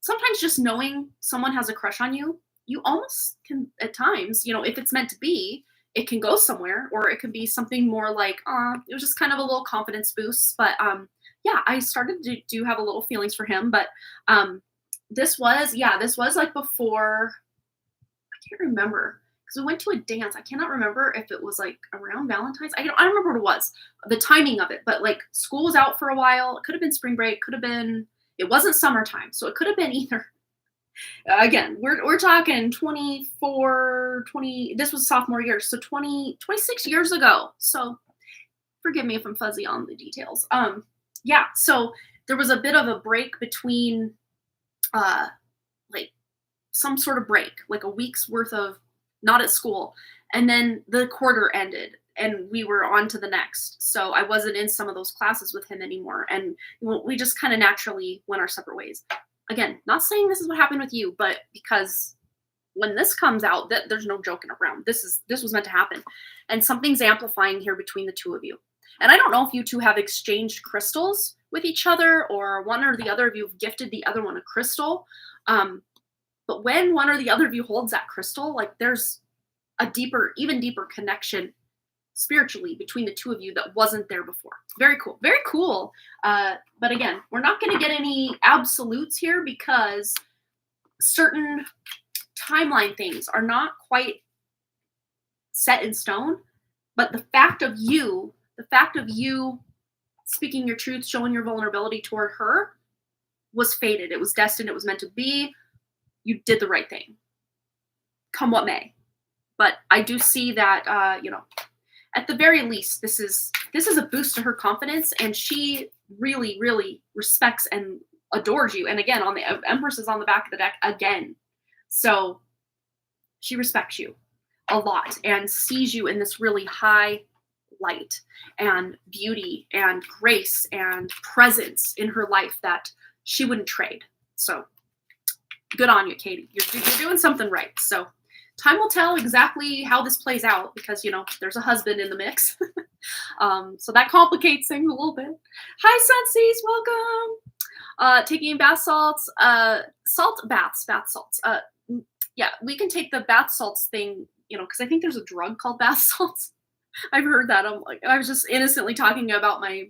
sometimes just knowing someone has a crush on you, you almost can at times, if it's meant to be, it can go somewhere, or it could be something more like, it was just kind of a little confidence boost. But yeah, I started to do have a little feelings for him, but this was like before, I can't remember, because we went to a dance. I cannot remember if it was like around Valentine's. I don't remember what it was, the timing of it, but like school was out for a while. It could have been spring break, it wasn't summertime, so it could have been either. Again, we're talking 24, 20, this was sophomore year, so 26 years ago. So forgive me if I'm fuzzy on the details. Yeah, so there was a bit of a break between, like some sort of break, like a week's worth of not at school, and then the quarter ended. And we were on to the next. So I wasn't in some of those classes with him anymore. And we just kind of naturally went our separate ways. Again, not saying this is what happened with you, but because when this comes out, there's no joking around. This was meant to happen. And something's amplifying here between the two of you. And I don't know if you two have exchanged crystals with each other, or one or the other of you have gifted the other one a crystal. But when one or the other of you holds that crystal, like there's a even deeper connection spiritually between the two of you that wasn't there before. Very cool. Very cool. But again, we're not going to get any absolutes here because certain timeline things are not quite set in stone. But the fact of you speaking your truth, showing your vulnerability toward her, was fated. It was destined. It was meant to be. You did the right thing, come what may. But I do see that, at the very least, this is a boost to her confidence, and she really, really respects and adores you. And again, on the Empress is on the back of the deck again. So she respects you a lot and sees you in this really high light and beauty and grace and presence in her life that she wouldn't trade. So good on you, Katie. You're doing something right. So time will tell exactly how this plays out because, there's a husband in the mix. So that complicates things a little bit. Hi, Sensies. Welcome. Taking bath salts, bath salts. Yeah, we can take the bath salts thing, because I think there's a drug called bath salts. I've heard that. I was just innocently talking about my,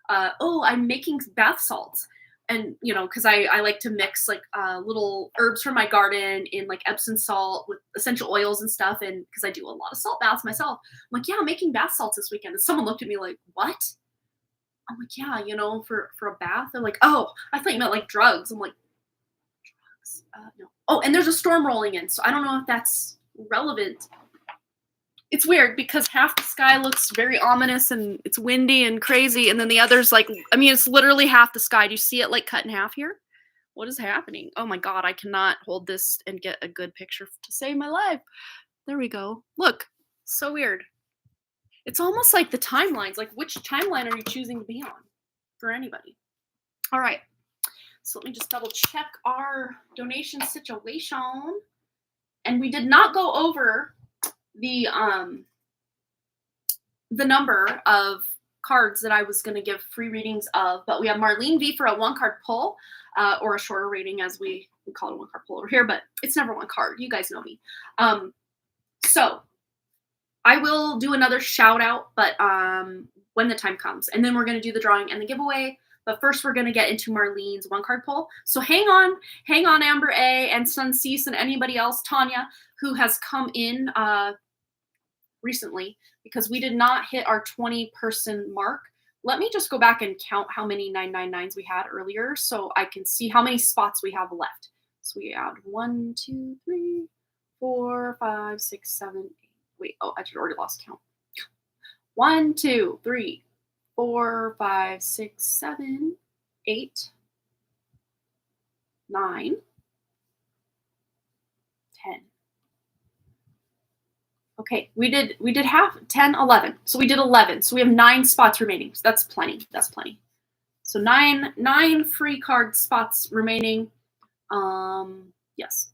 I'm making bath salts. And, because I like to mix like little herbs from my garden in like Epsom salt with essential oils and stuff. And because I do a lot of salt baths myself, I'm like, yeah, I'm making bath salts this weekend. And someone looked at me like, what? I'm like, yeah, for a bath. They're like, oh, I thought you meant like drugs. I'm like, drugs? No. Oh, and there's a storm rolling in. So I don't know if that's relevant. It's weird because half the sky looks very ominous and it's windy and crazy. And then the other's like, it's literally half the sky. Do you see it like cut in half here? What is happening? Oh my God, I cannot hold this and get a good picture to save my life. There we go. Look, so weird. It's almost like the timelines, like which timeline are you choosing to be on for anybody? All right. So let me just double check our donation situation. And we did not go over the number of cards that I was going to give free readings of, but we have Marlene V for a 1-card pull, or a shorter rating as we call it a 1-card pull over here, but it's never 1 card. You guys know me. So I will do another shout out, but when the time comes, and then we're going to do the drawing and the giveaway. But first, we're going to get into Marlene's 1-card pull. So hang on, Amber A. and Suncease and anybody else, Tanya, who has come in recently, because we did not hit our 20-person mark. Let me just go back and count how many 999s we had earlier so I can see how many spots we have left. So we had 1, 2, 3, 4, 5, 6, 7, 8. Wait, oh, I already lost count. 1, 2, 3, 4, 5, 6, 7, 8, 9, 10. Okay, we did half, 10, 11. So we did 11. So we have 9 spots remaining. So that's plenty. That's plenty. So nine free card spots remaining. Yes.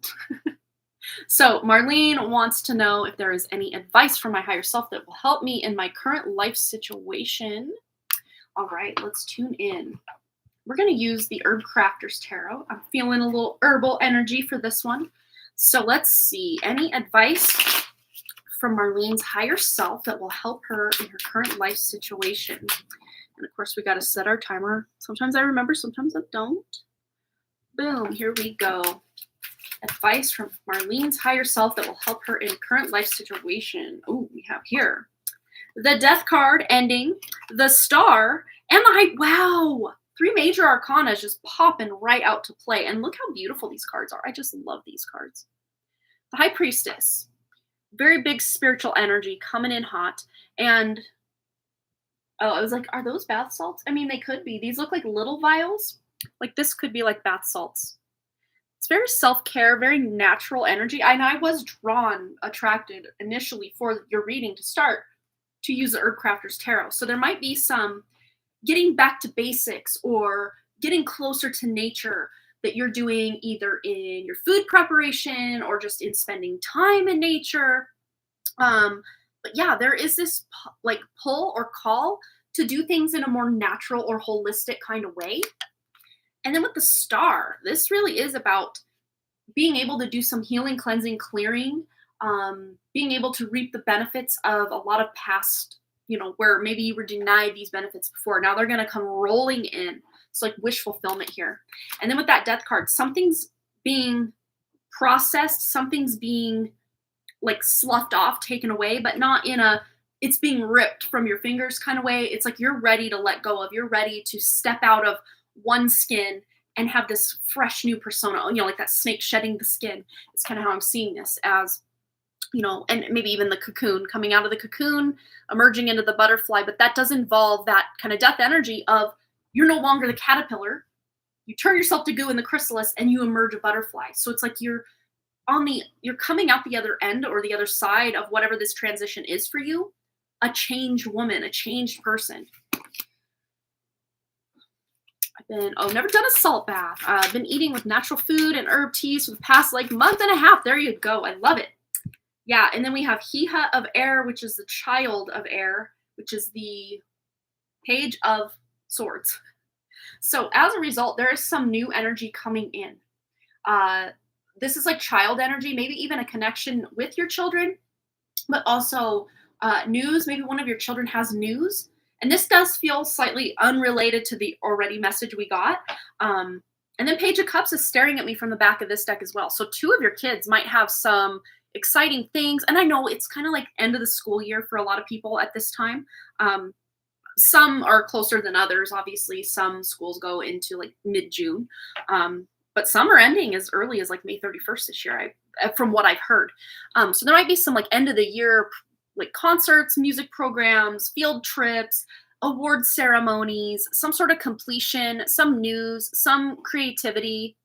So Marlene wants to know if there is any advice from my higher self that will help me in my current life situation. All right, let's tune in. We're going to use the Herb Crafter's Tarot. I'm feeling a little herbal energy for this one. So let's see. Any advice from Marlene's higher self that will help her in her current life situation? And of course, we got to set our timer. Sometimes I remember, sometimes I don't. Boom, here we go. Advice from Marlene's higher self that will help her in current life situation. Oh, we have here the Death card ending, the Star, and the High. Wow, 3 major arcana just popping right out to play. And look how beautiful these cards are. I just love these cards. The High Priestess, very big spiritual energy coming in hot. And oh, I was like, are those bath salts? I mean, they could be. These look like little vials. Like this could be like bath salts. It's very self-care, very natural energy. And I was attracted initially for your reading to start to use the Herb Crafter's Tarot. So there might be some getting back to basics or getting closer to nature that you're doing either in your food preparation or just in spending time in nature. But yeah, there is this like pull or call to do things in a more natural or holistic kind of way. And then with the Star, this really is about being able to do some healing, cleansing, clearing, being able to reap the benefits of a lot of past, where maybe you were denied these benefits before. Now they're going to come rolling in. It's like wish fulfillment here. And then with that Death card, something's being processed, something's being like sloughed off, taken away, but not in a, it's being ripped from your fingers kind of way. It's like you're ready to let go of, you're ready to step out of one skin and have this fresh new persona, like that snake shedding the skin. It's kind of how I'm seeing this as, and maybe even the cocoon, coming out of the cocoon, emerging into the butterfly. But that does involve that kind of death energy of you're no longer the caterpillar. You turn yourself to goo in the chrysalis and you emerge a butterfly. So it's like you're coming out the other end or the other side of whatever this transition is for you, a changed woman, a changed person. Never done a salt bath. I've been eating with natural food and herb teas for the past month and a half. There you go. I love it. Yeah, and then we have Hiha of Air, which is the child of air, which is the Page of Swords. So as a result, there is some new energy coming in. This is like child energy, maybe even a connection with your children, but also news. Maybe one of your children has news. And this does feel slightly unrelated to the already message we got. And then Page of Cups is staring at me from the back of this deck as well. So 2 of your kids might have some exciting things. And I know it's kind of like end of the school year for a lot of people at this time. Some are closer than others. Obviously, some schools go into mid-June. But some are ending as early as May 31st this year, from what I've heard. So there might be some end of the year concerts, music programs, field trips, award ceremonies, some sort of completion, some news, some creativity.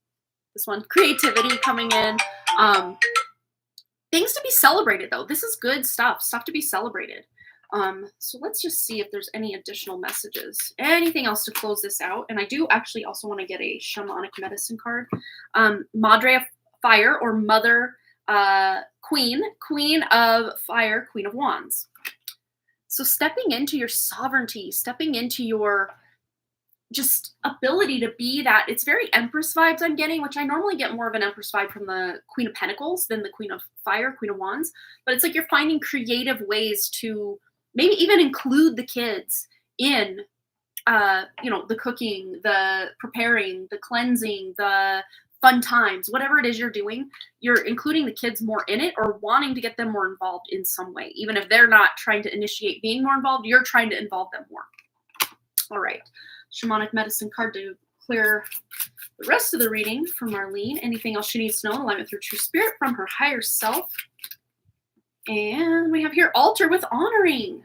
This one, creativity coming in. Things to be celebrated, though. This is good stuff to be celebrated. So let's just see if there's any additional messages. Anything else to close this out? And I do actually also want to get a shamanic medicine card. Madre of Fire, or Mother Queen of Fire, Queen of Wands. So stepping into your sovereignty, stepping into your just ability to be that. It's very Empress vibes I'm getting, which I normally get more of an Empress vibe from the Queen of Pentacles than the Queen of Fire, Queen of Wands. But it's like you're finding creative ways to maybe even include the kids in, the cooking, the preparing, the cleansing, the fun times, whatever it is you're doing, you're including the kids more in it or wanting to get them more involved in some way. Even if they're not trying to initiate being more involved, you're trying to involve them more. All right. Shamanic medicine card to clear the rest of the reading from Marlene. Anything else she needs to know in alignment through true spirit from her higher self. And we have here altar with honoring.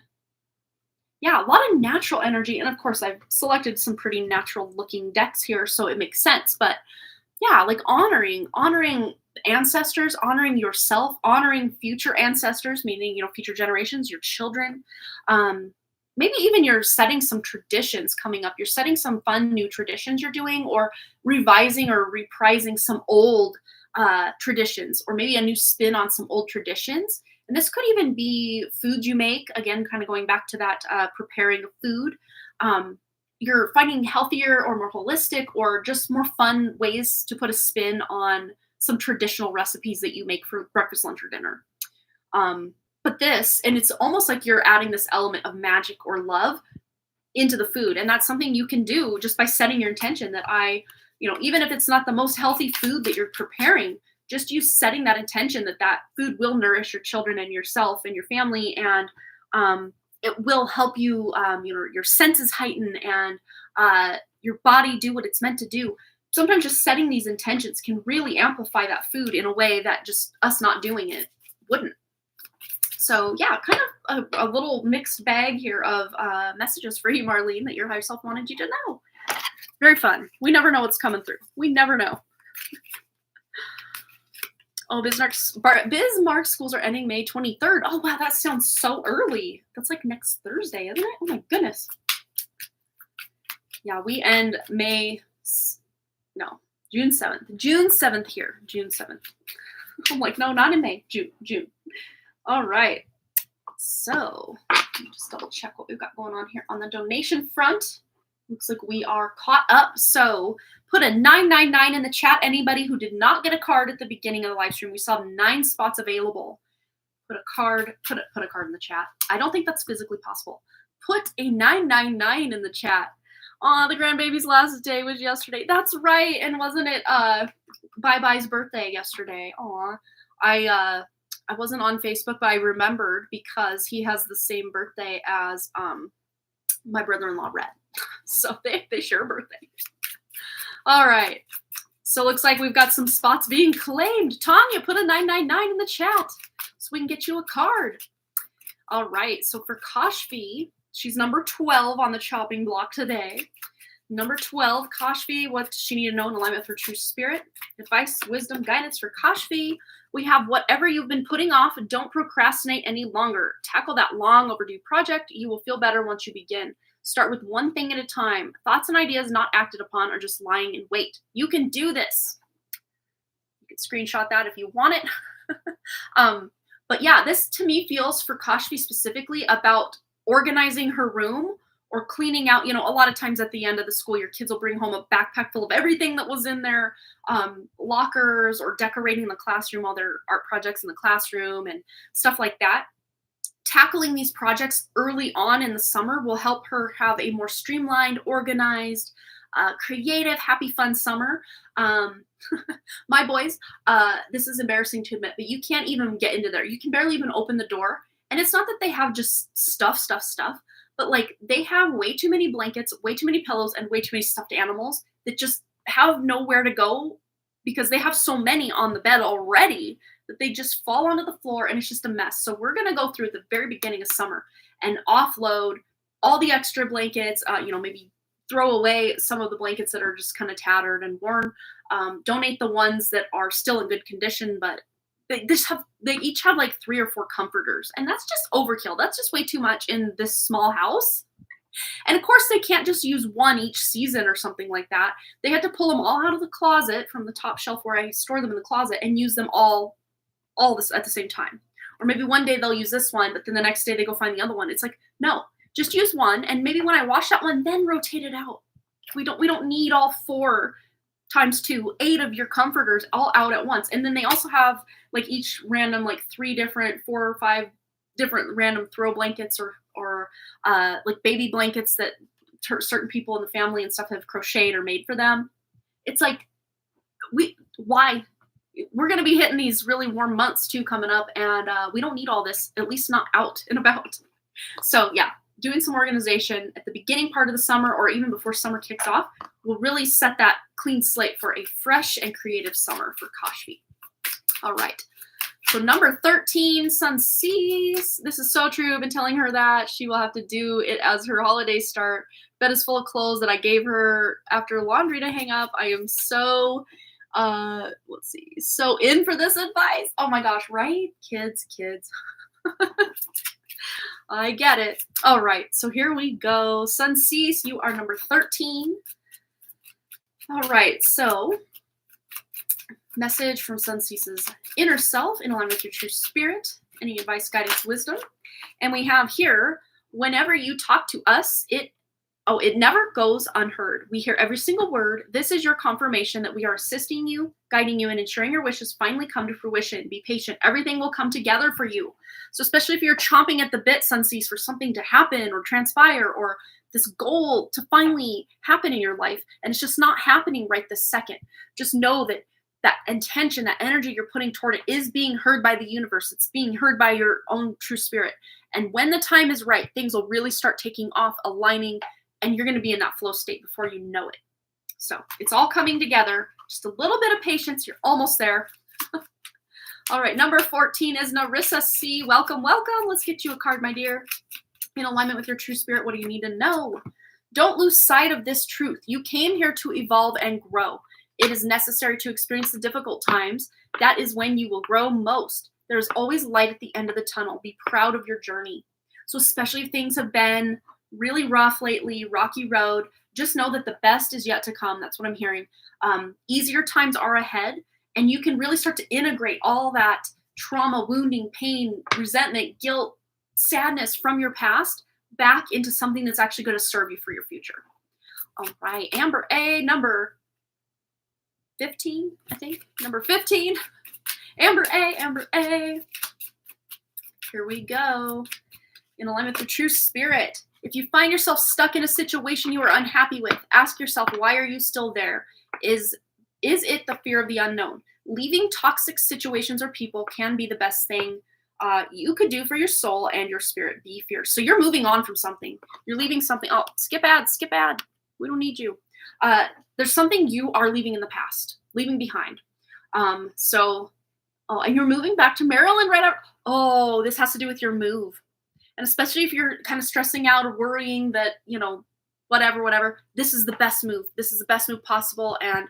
Yeah, a lot of natural energy. And of course, I've selected some pretty natural looking decks here, so it makes sense. But yeah, honoring ancestors, honoring yourself, honoring future ancestors, meaning, future generations, your children. Maybe even you're setting some traditions coming up. You're setting some fun new traditions you're doing, or revising or reprising some old traditions, or maybe a new spin on some old traditions. And this could even be food you make. Again, kind of going back to that preparing of food. You're finding healthier or more holistic or just more fun ways to put a spin on some traditional recipes that you make for breakfast, lunch, or dinner. But this, and it's almost like you're adding this element of magic or love into the food. And that's something you can do just by setting your intention that even if it's not the most healthy food that you're preparing, just you setting that intention that food will nourish your children and yourself and your family, and it will help you, your senses heighten and your body do what it's meant to do. Sometimes just setting these intentions can really amplify that food in a way that just us not doing it wouldn't. So yeah, kind of a little mixed bag here of messages for you, Marlene, that your higher self wanted you to know. Very fun. We never know what's coming through. We never know. Oh, Bismarck schools are ending May 23rd. Oh, wow, that sounds so early. That's like next Thursday, isn't it? Oh, my goodness. Yeah, we end June 7th. June 7th here. June 7th. I'm like, no, not in May. June. All right. So, let me just double check what we've got going on here on the donation front. Looks like we are caught up. So put a 999 in the chat. Anybody who did not get a card at the beginning of the live stream, we still have 9 spots available. Put a card in the chat. I don't think that's physically possible. Put a 999 in the chat. Oh, the grandbaby's last day was yesterday. That's right. And wasn't it Bye-Bye's birthday yesterday? Aw. I wasn't on Facebook, but I remembered because he has the same birthday as my brother-in-law, Red. So they share a birthday. All right. So looks like we've got some spots being claimed. Tanya, put a 999 in the chat so we can get you a card. All right. So for Kashfi, she's number 12 on the chopping block today. Number 12, Kashfi, what does she need to know in alignment with her true spirit? Advice, wisdom, guidance for Kashfi. We have whatever you've been putting off, don't procrastinate any longer. Tackle that long overdue project. You will feel better once you begin. Start with one thing at a time. Thoughts and ideas not acted upon are just lying in wait. You can do this. You can screenshot that if you want it. But yeah, this to me feels for Kashfi specifically about organizing her room or cleaning out. You know, a lot of times at the end of the school, your kids will bring home a backpack full of everything that was in their lockers, or decorating the classroom, all their art projects in the classroom and stuff like that. Tackling these projects early on in the summer will help her have a more streamlined, organized, creative, happy, fun summer. My boys, this is embarrassing to admit, but you can't even get into there. You can barely even open the door. And it's not that they have just stuff, but like they have way too many blankets, way too many pillows, and way too many stuffed animals that just have nowhere to go because they have so many on the bed already that they just fall onto the floor and it's just a mess. So we're going to go through at the very beginning of summer and offload all the extra blankets, maybe throw away some of the blankets that are just kind of tattered and worn, donate the ones that are still in good condition, but they each have like 3 or 4 comforters, and that's just overkill. That's just way too much in this small house. And of course, they can't just use one each season or something like that. They had to pull them all out of the closet from the top shelf where I store them in the closet and use them all this at the same time. Or maybe one day they'll use this one, but then the next day they go find the other one. It's like, no, just use one, and maybe when I wash that one, then rotate it out. We don't need all 4 times 2, 8 of your comforters all out at once. And then they also have like each random like 4 or 5 different random throw blankets or like baby blankets that certain people in the family and stuff have crocheted or made for them. It's like, why? We're going to be hitting these really warm months too coming up, and we don't need all this, at least not out and about. So yeah, doing some organization at the beginning part of the summer or even before summer kicks off will really set that clean slate for a fresh and creative summer for Kashfi. All right. So number 13, Sun Sees. This is so true. I've been telling her that she will have to do it as her holidays start. Bed is full of clothes that I gave her after laundry to hang up. I am so, so in for this advice. Oh my gosh, right? Kids. I get it. All right, so here we go. Sun Sees, you are number 13. All right, so message from Sun Sees' inner self in alignment with your true spirit. Any advice, guidance, wisdom? And we have here, whenever you talk to us, it never goes unheard. We hear every single word. This is your confirmation that we are assisting you, guiding you, and ensuring your wishes finally come to fruition. Be patient. Everything will come together for you. So especially if you're chomping at the bit, Sun Sees, for something to happen or transpire or this goal to finally happen in your life, and it's just not happening right this second, just know that that intention, that energy you're putting toward it is being heard by the universe. It's being heard by your own true spirit. And when the time is right, things will really start taking off, aligning, and you're going to be in that flow state before you know it. So it's all coming together. Just a little bit of patience. You're almost there. All right, number 14 is Narissa C. Welcome. Let's get you a card, my dear. In alignment with your true spirit, what do you need to know? Don't lose sight of this truth. You came here to evolve and grow. It is necessary to experience the difficult times. That is when you will grow most. There's always light at the end of the tunnel. Be proud of your journey. So especially if things have been really rough lately, rocky road, just know that the best is yet to come. That's what I'm hearing. Easier times are ahead, and you can really start to integrate all that trauma, wounding, pain, resentment, guilt, sadness from your past back into something that's actually going to serve you for your future. All right, Amber A, number 15, I think. Number 15. Amber A. Here we go. In alignment with the true spirit. If you find yourself stuck in a situation you are unhappy with, ask yourself, why are you still there? Is it the fear of the unknown? Leaving toxic situations or people can be the best thing you could do for your soul and your spirit. Be fierce. So you're moving on from something. You're leaving something. Oh, skip ad. We don't need you. There's something you are leaving in the past, leaving behind. So, oh, and you're moving back to Maryland right after. Oh, this has to do with your move. And especially if you're kind of stressing out or worrying that, whatever, this is the best move. This is the best move possible. And,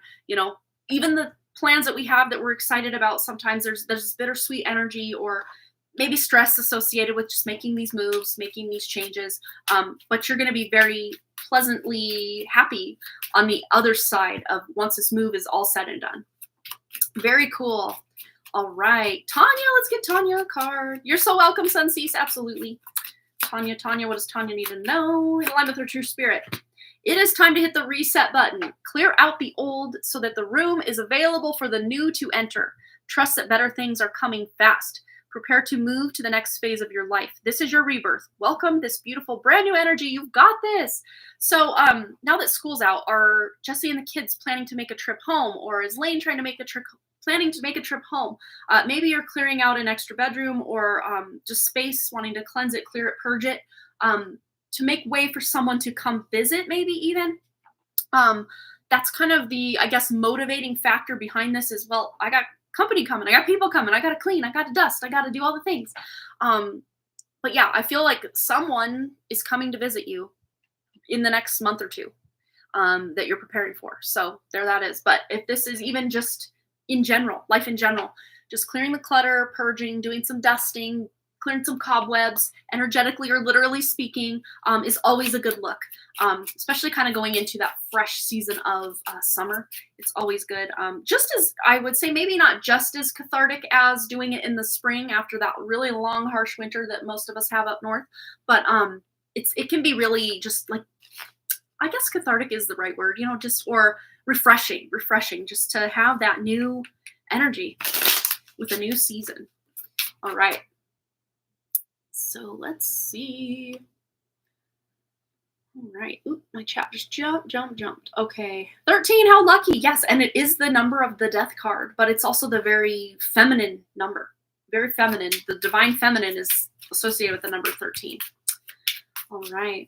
even the plans that we have that we're excited about, sometimes there's this bittersweet energy or maybe stress associated with just making these moves, making these changes. But you're going to be very pleasantly happy on the other side of once this move is all said and done. Very cool. All right. Tanya, let's get Tanya a card. You're so welcome, Suncease. Absolutely. Tanya, what does Tanya need to know? In line with her true spirit. It is time to hit the reset button. Clear out the old so that the room is available for the new to enter. Trust that better things are coming fast. Prepare to move to the next phase of your life. This is your rebirth. Welcome this beautiful brand new energy. You've got this. So now that school's out, are Jesse and the kids planning to make a trip home, or is Lane planning to make a trip home? Maybe you're clearing out an extra bedroom or just space, wanting to cleanse it, clear it, purge it, to make way for someone to come visit, maybe even. That's kind of the, I guess, motivating factor behind this is, well, I got company coming, I got people coming, I got to clean, I got to dust, I got to do all the things. But yeah, I feel like someone is coming to visit you in the next month or two that you're preparing for. So there that is. But if this is even just in general, life in general, just clearing the clutter, purging, doing some dusting, clearing some cobwebs, energetically or literally speaking, is always a good look. Especially kind of going into that fresh season of summer. It's always good. Just as, I would say, maybe not just as cathartic as doing it in the spring after that really long, harsh winter that most of us have up north. But it can be really just like, I guess cathartic is the right word, or refreshing, just to have that new energy with a new season. All right. So let's see. All right. Oop, my chat just jumped. Okay. 13, how lucky. Yes, and it is the number of the death card, but it's also the very feminine number. Very feminine. The divine feminine is associated with the number 13. All right.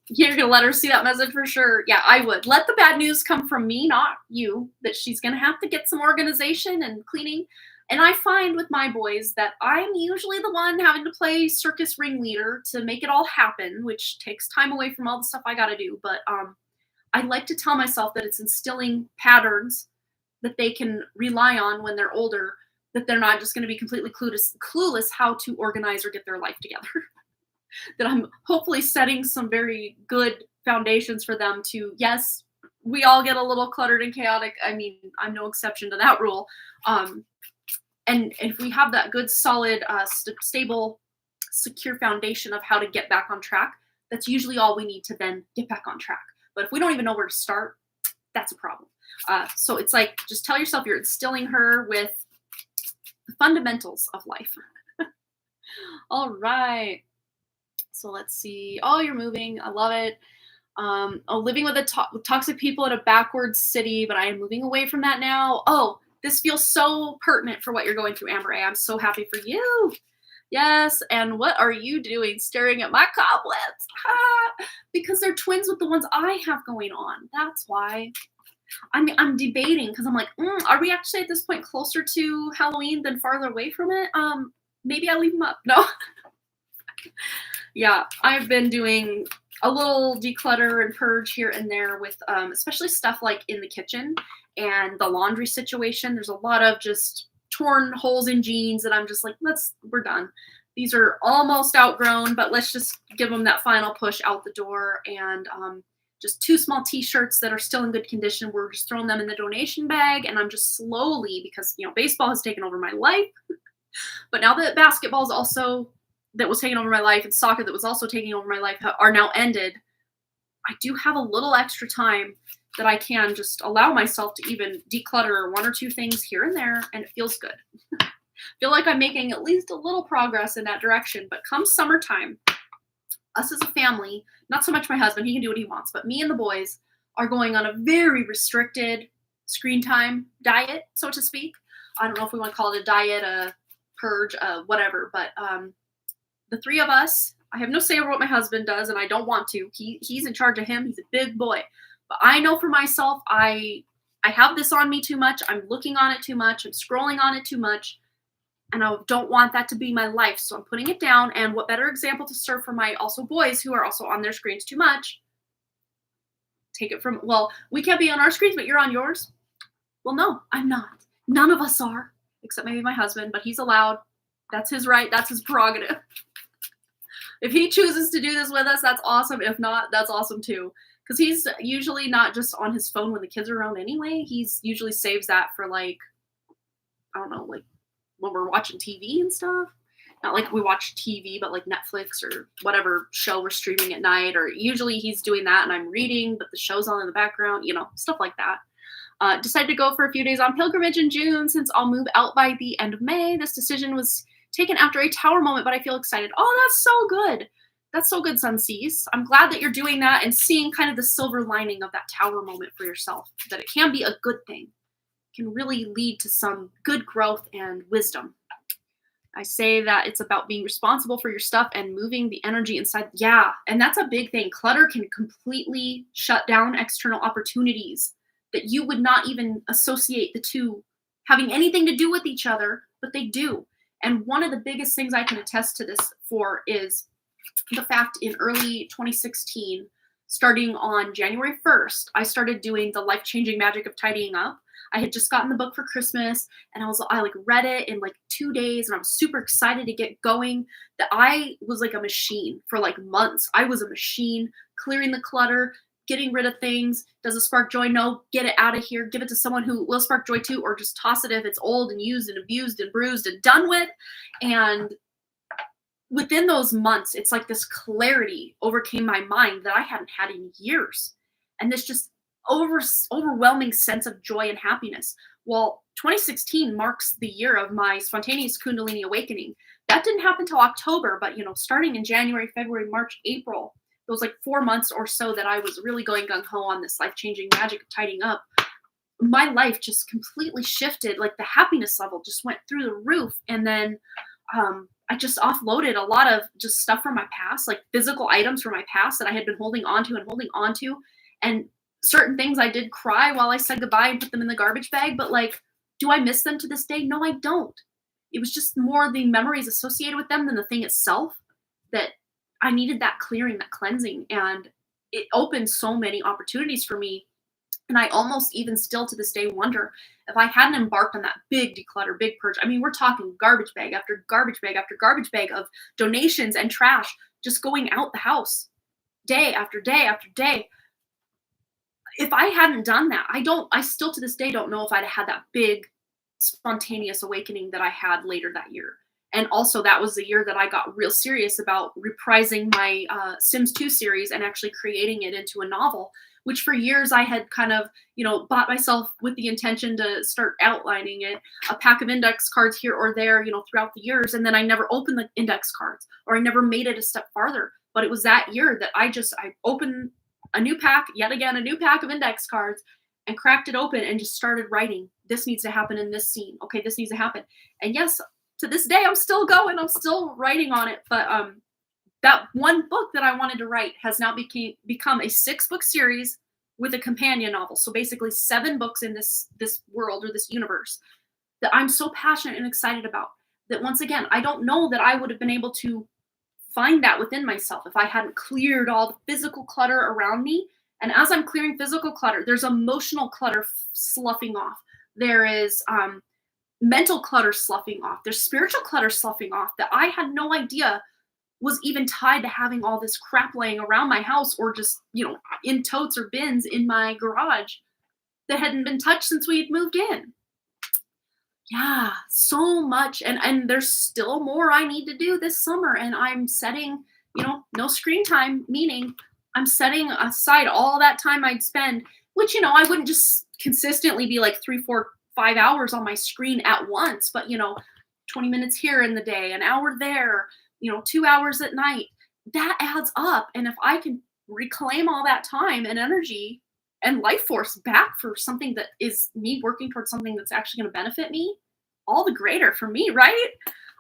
You're going to let her see that message for sure. Yeah, I would. Let the bad news come from me, not you, that she's going to have to get some organization and cleaning. And I find with my boys that I'm usually the one having to play circus ringleader to make it all happen, which takes time away from all the stuff I got to do. But I like to tell myself that it's instilling patterns that they can rely on when they're older, that they're not just going to be completely clueless how to organize or get their life together. That I'm hopefully setting some very good foundations for them to, yes, we all get a little cluttered and chaotic. I mean, I'm no exception to that rule. And if we have that good, solid, stable, secure foundation of how to get back on track, that's usually all we need to then get back on track. But if we don't even know where to start, that's a problem. So it's like, just tell yourself you're instilling her with the fundamentals of life. All right. So let's see. Oh, you're moving. I love it. Living with toxic people in a backwards city, but I am moving away from that now. Oh, this feels so pertinent for what you're going through, Amber A. I'm so happy for you. Yes, and what are you doing staring at my cobwebs? Because they're twins with the ones I have going on. That's why. I'm debating because I'm like, are we actually at this point closer to Halloween than farther away from it? Maybe I leave them up. No. Yeah, I've been doing a little declutter and purge here and there with especially stuff like in the kitchen and the laundry situation. There's a lot of just torn holes in jeans that I'm just like, we're done. These are almost outgrown, but let's just give them that final push out the door. And just 2 small t-shirts that are still in good condition. We're just throwing them in the donation bag, and I'm just slowly, because baseball has taken over my life, but now that basketball is also that was taking over my life and soccer that was also taking over my life are now ended, I do have a little extra time that I can just allow myself to even declutter 1 or 2 things here and there, and it feels good. I feel like I'm making at least a little progress in that direction. But come summertime, us as a family, not so much my husband, he can do what he wants, but me and the boys are going on a very restricted screen time diet, so to speak. I don't know if we want to call it a diet, a purge, whatever, but the 3 of us, I have no say over what my husband does, and I don't want to. He's in charge of him. He's a big boy. But I know for myself, I have this on me too much. I'm looking on it too much. I'm scrolling on it too much. And I don't want that to be my life. So I'm putting it down. And what better example to serve for my also boys who are also on their screens too much? Take it from, well, we can't be on our screens, but you're on yours. Well, no, I'm not. None of us are, except maybe my husband, but he's allowed. That's his right. That's his prerogative. If he chooses to do this with us, that's awesome. If not, that's awesome too. Because he's usually not just on his phone when the kids are around anyway. He's usually saves that for like, I don't know, like when we're watching TV and stuff. Not like we watch TV, but like Netflix or whatever show we're streaming at night. Or usually he's doing that and I'm reading, but the show's on in the background, stuff like that. Decided to go for a few days on pilgrimage in June since I'll move out by the end of May. This decision was taken after a tower moment, but I feel excited. Oh, that's so good. That's so good, Sunseas. I'm glad that you're doing that and seeing kind of the silver lining of that tower moment for yourself, that it can be a good thing. It can really lead to some good growth and wisdom. I say that it's about being responsible for your stuff and moving the energy inside. Yeah, and that's a big thing. Clutter can completely shut down external opportunities that you would not even associate the two having anything to do with each other, but they do. And one of the biggest things I can attest to this for is the fact in early 2016, starting on January 1st, I started doing the life-changing magic of tidying up. I had just gotten the book for Christmas and I read it in like 2 days and I was super excited to get going. That I was like a machine for like months. I was a machine clearing the clutter, getting rid of things. Does it spark joy? No, get it out of here. Give it to someone who will spark joy too, or just toss it if it's old and used and abused and bruised and done with. And within those months, it's like this clarity overcame my mind that I hadn't had in years. And this just overwhelming sense of joy and happiness. Well, 2016 marks the year of my spontaneous Kundalini awakening. That didn't happen till October, but starting in January, February, March, April, those like 4 months or so that I was really going gung-ho on this life-changing magic of tidying up, my life just completely shifted. Like the happiness level just went through the roof. And then I just offloaded a lot of just stuff from my past, like physical items from my past that I had been holding on to. And certain things I did cry while I said goodbye and put them in the garbage bag. But like, do I miss them to this day? No, I don't. It was just more the memories associated with them than the thing itself, that I needed that clearing, that cleansing. And it opened so many opportunities for me. And I almost even still to this day wonder if I hadn't embarked on that big declutter, big purge. I mean, we're talking garbage bag after garbage bag after garbage bag of donations and trash just going out the house day after day after day. If I hadn't done that, I still to this day don't know if I'd had that big spontaneous awakening that I had later that year. And also that was the year that I got real serious about reprising my Sims 2 series and actually creating it into a novel, which for years I had kind of, bought myself with the intention to start outlining it, a pack of index cards here or there, throughout the years. And then I never opened the index cards, or I never made it a step farther. But it was that year that I opened a new pack of index cards and cracked it open and just started writing. This needs to happen in this scene. Okay, this needs to happen. And yes, to this day, I'm still going. I'm still writing on it. But that one book that I wanted to write has now become a 6-book series with a companion novel. So basically 7 books in this world or this universe that I'm so passionate and excited about, that once again, I don't know that I would have been able to find that within myself if I hadn't cleared all the physical clutter around me. And as I'm clearing physical clutter, there's emotional clutter sloughing off. There is mental clutter sloughing off. There's spiritual clutter sloughing off that I had no idea was even tied to having all this crap laying around my house, or just, in totes or bins in my garage that hadn't been touched since we had moved in. Yeah, so much. And there's still more I need to do this summer. And I'm setting, no screen time, meaning I'm setting aside all that time I'd spend, which, I wouldn't just consistently be like 3, 4, 5 hours on my screen at once, but 20 minutes here in the day, an hour there, 2 hours at night. That adds up. And if I can reclaim all that time and energy and life force back for something that is me working towards something that's actually going to benefit me, all the greater for me, right?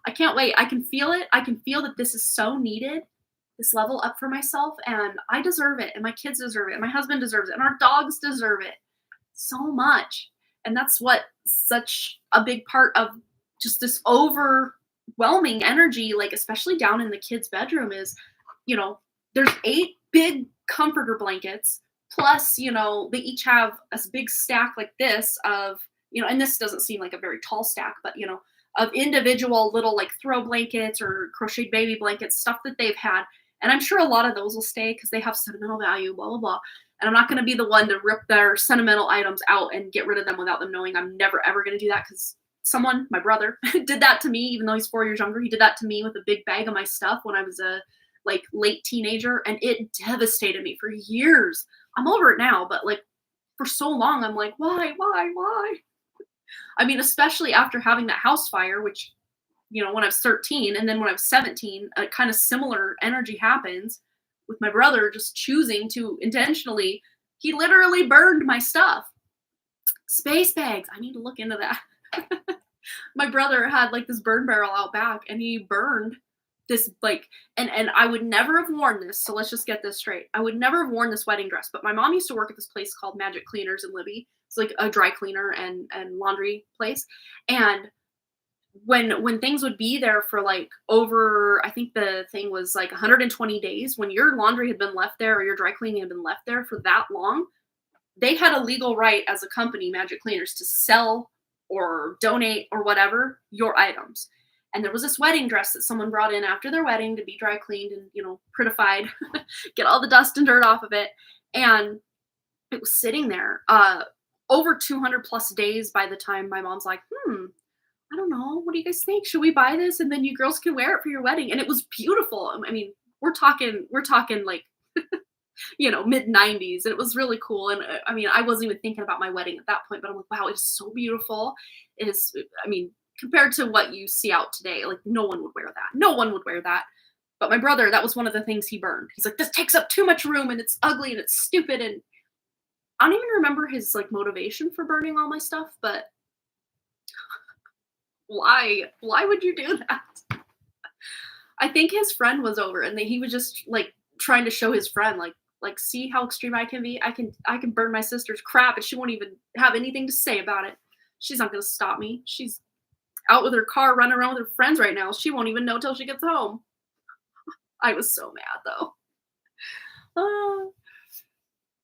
I can't wait. I can feel it. I can feel that this is so needed. this level up for myself, and I deserve it, and my kids deserve it, and my husband deserves it, and our dogs deserve it so much. And that's what such a big part of just this overwhelming energy, like especially down in the kids' bedroom, is, you know, there's 8 big comforter blankets, plus, they each have a big stack like this of, and this doesn't seem like a very tall stack, but of individual little like throw blankets or crocheted baby blankets, stuff that they've had. And I'm sure a lot of those will stay because they have sentimental value, blah, blah, blah. And I'm not going to be the one to rip their sentimental items out and get rid of them without them knowing. I'm never, ever going to do that, because someone, my brother, did that to me, even though he's 4 years younger. He did that to me with a big bag of my stuff when I was a like late teenager, and it devastated me for years. I'm over it now, but like for so long, I'm like, why? I mean, especially after having that house fire, which, when I was 13, and then when I was 17, a kind of similar energy happens with my brother just choosing to intentionally, he literally burned my stuff. Space bags. I need to look into that. My brother had like this burn barrel out back, and he burned this like, and I would never have worn this. So let's just get this straight. I would never have worn this wedding dress, but my mom used to work at this place called Magic Cleaners in Libby. It's like a dry cleaner and laundry place. And when things would be there for like over, I think the thing was like 120 days, when your laundry had been left there or your dry cleaning had been left there for that long, they had a legal right as a company, Magic Cleaners, to sell or donate or whatever your items. And there was this wedding dress that someone brought in after their wedding to be dry cleaned and, prettified, get all the dust and dirt off of it. And it was sitting there over 200 plus days by the time my mom's like, I don't know. What do you guys think? Should we buy this? And then you girls can wear it for your wedding. And it was beautiful. I mean, we're talking like, mid 90s. And it was really cool. And I mean, I wasn't even thinking about my wedding at that point, but I'm like, wow, it's so beautiful. It is, I mean, compared to what you see out today, like no one would wear that. No one would wear that. But my brother, that was one of the things he burned. He's like, this takes up too much room and it's ugly and it's stupid. And I don't even remember his like motivation for burning all my stuff, but why would you do that? I think his friend was over, and he was just like trying to show his friend like see how extreme I can be. I can burn my sister's crap and she won't even have anything to say about it. She's not going to stop me. She's out with her car running around with her friends right now. She won't even know till she gets home. I was so mad though.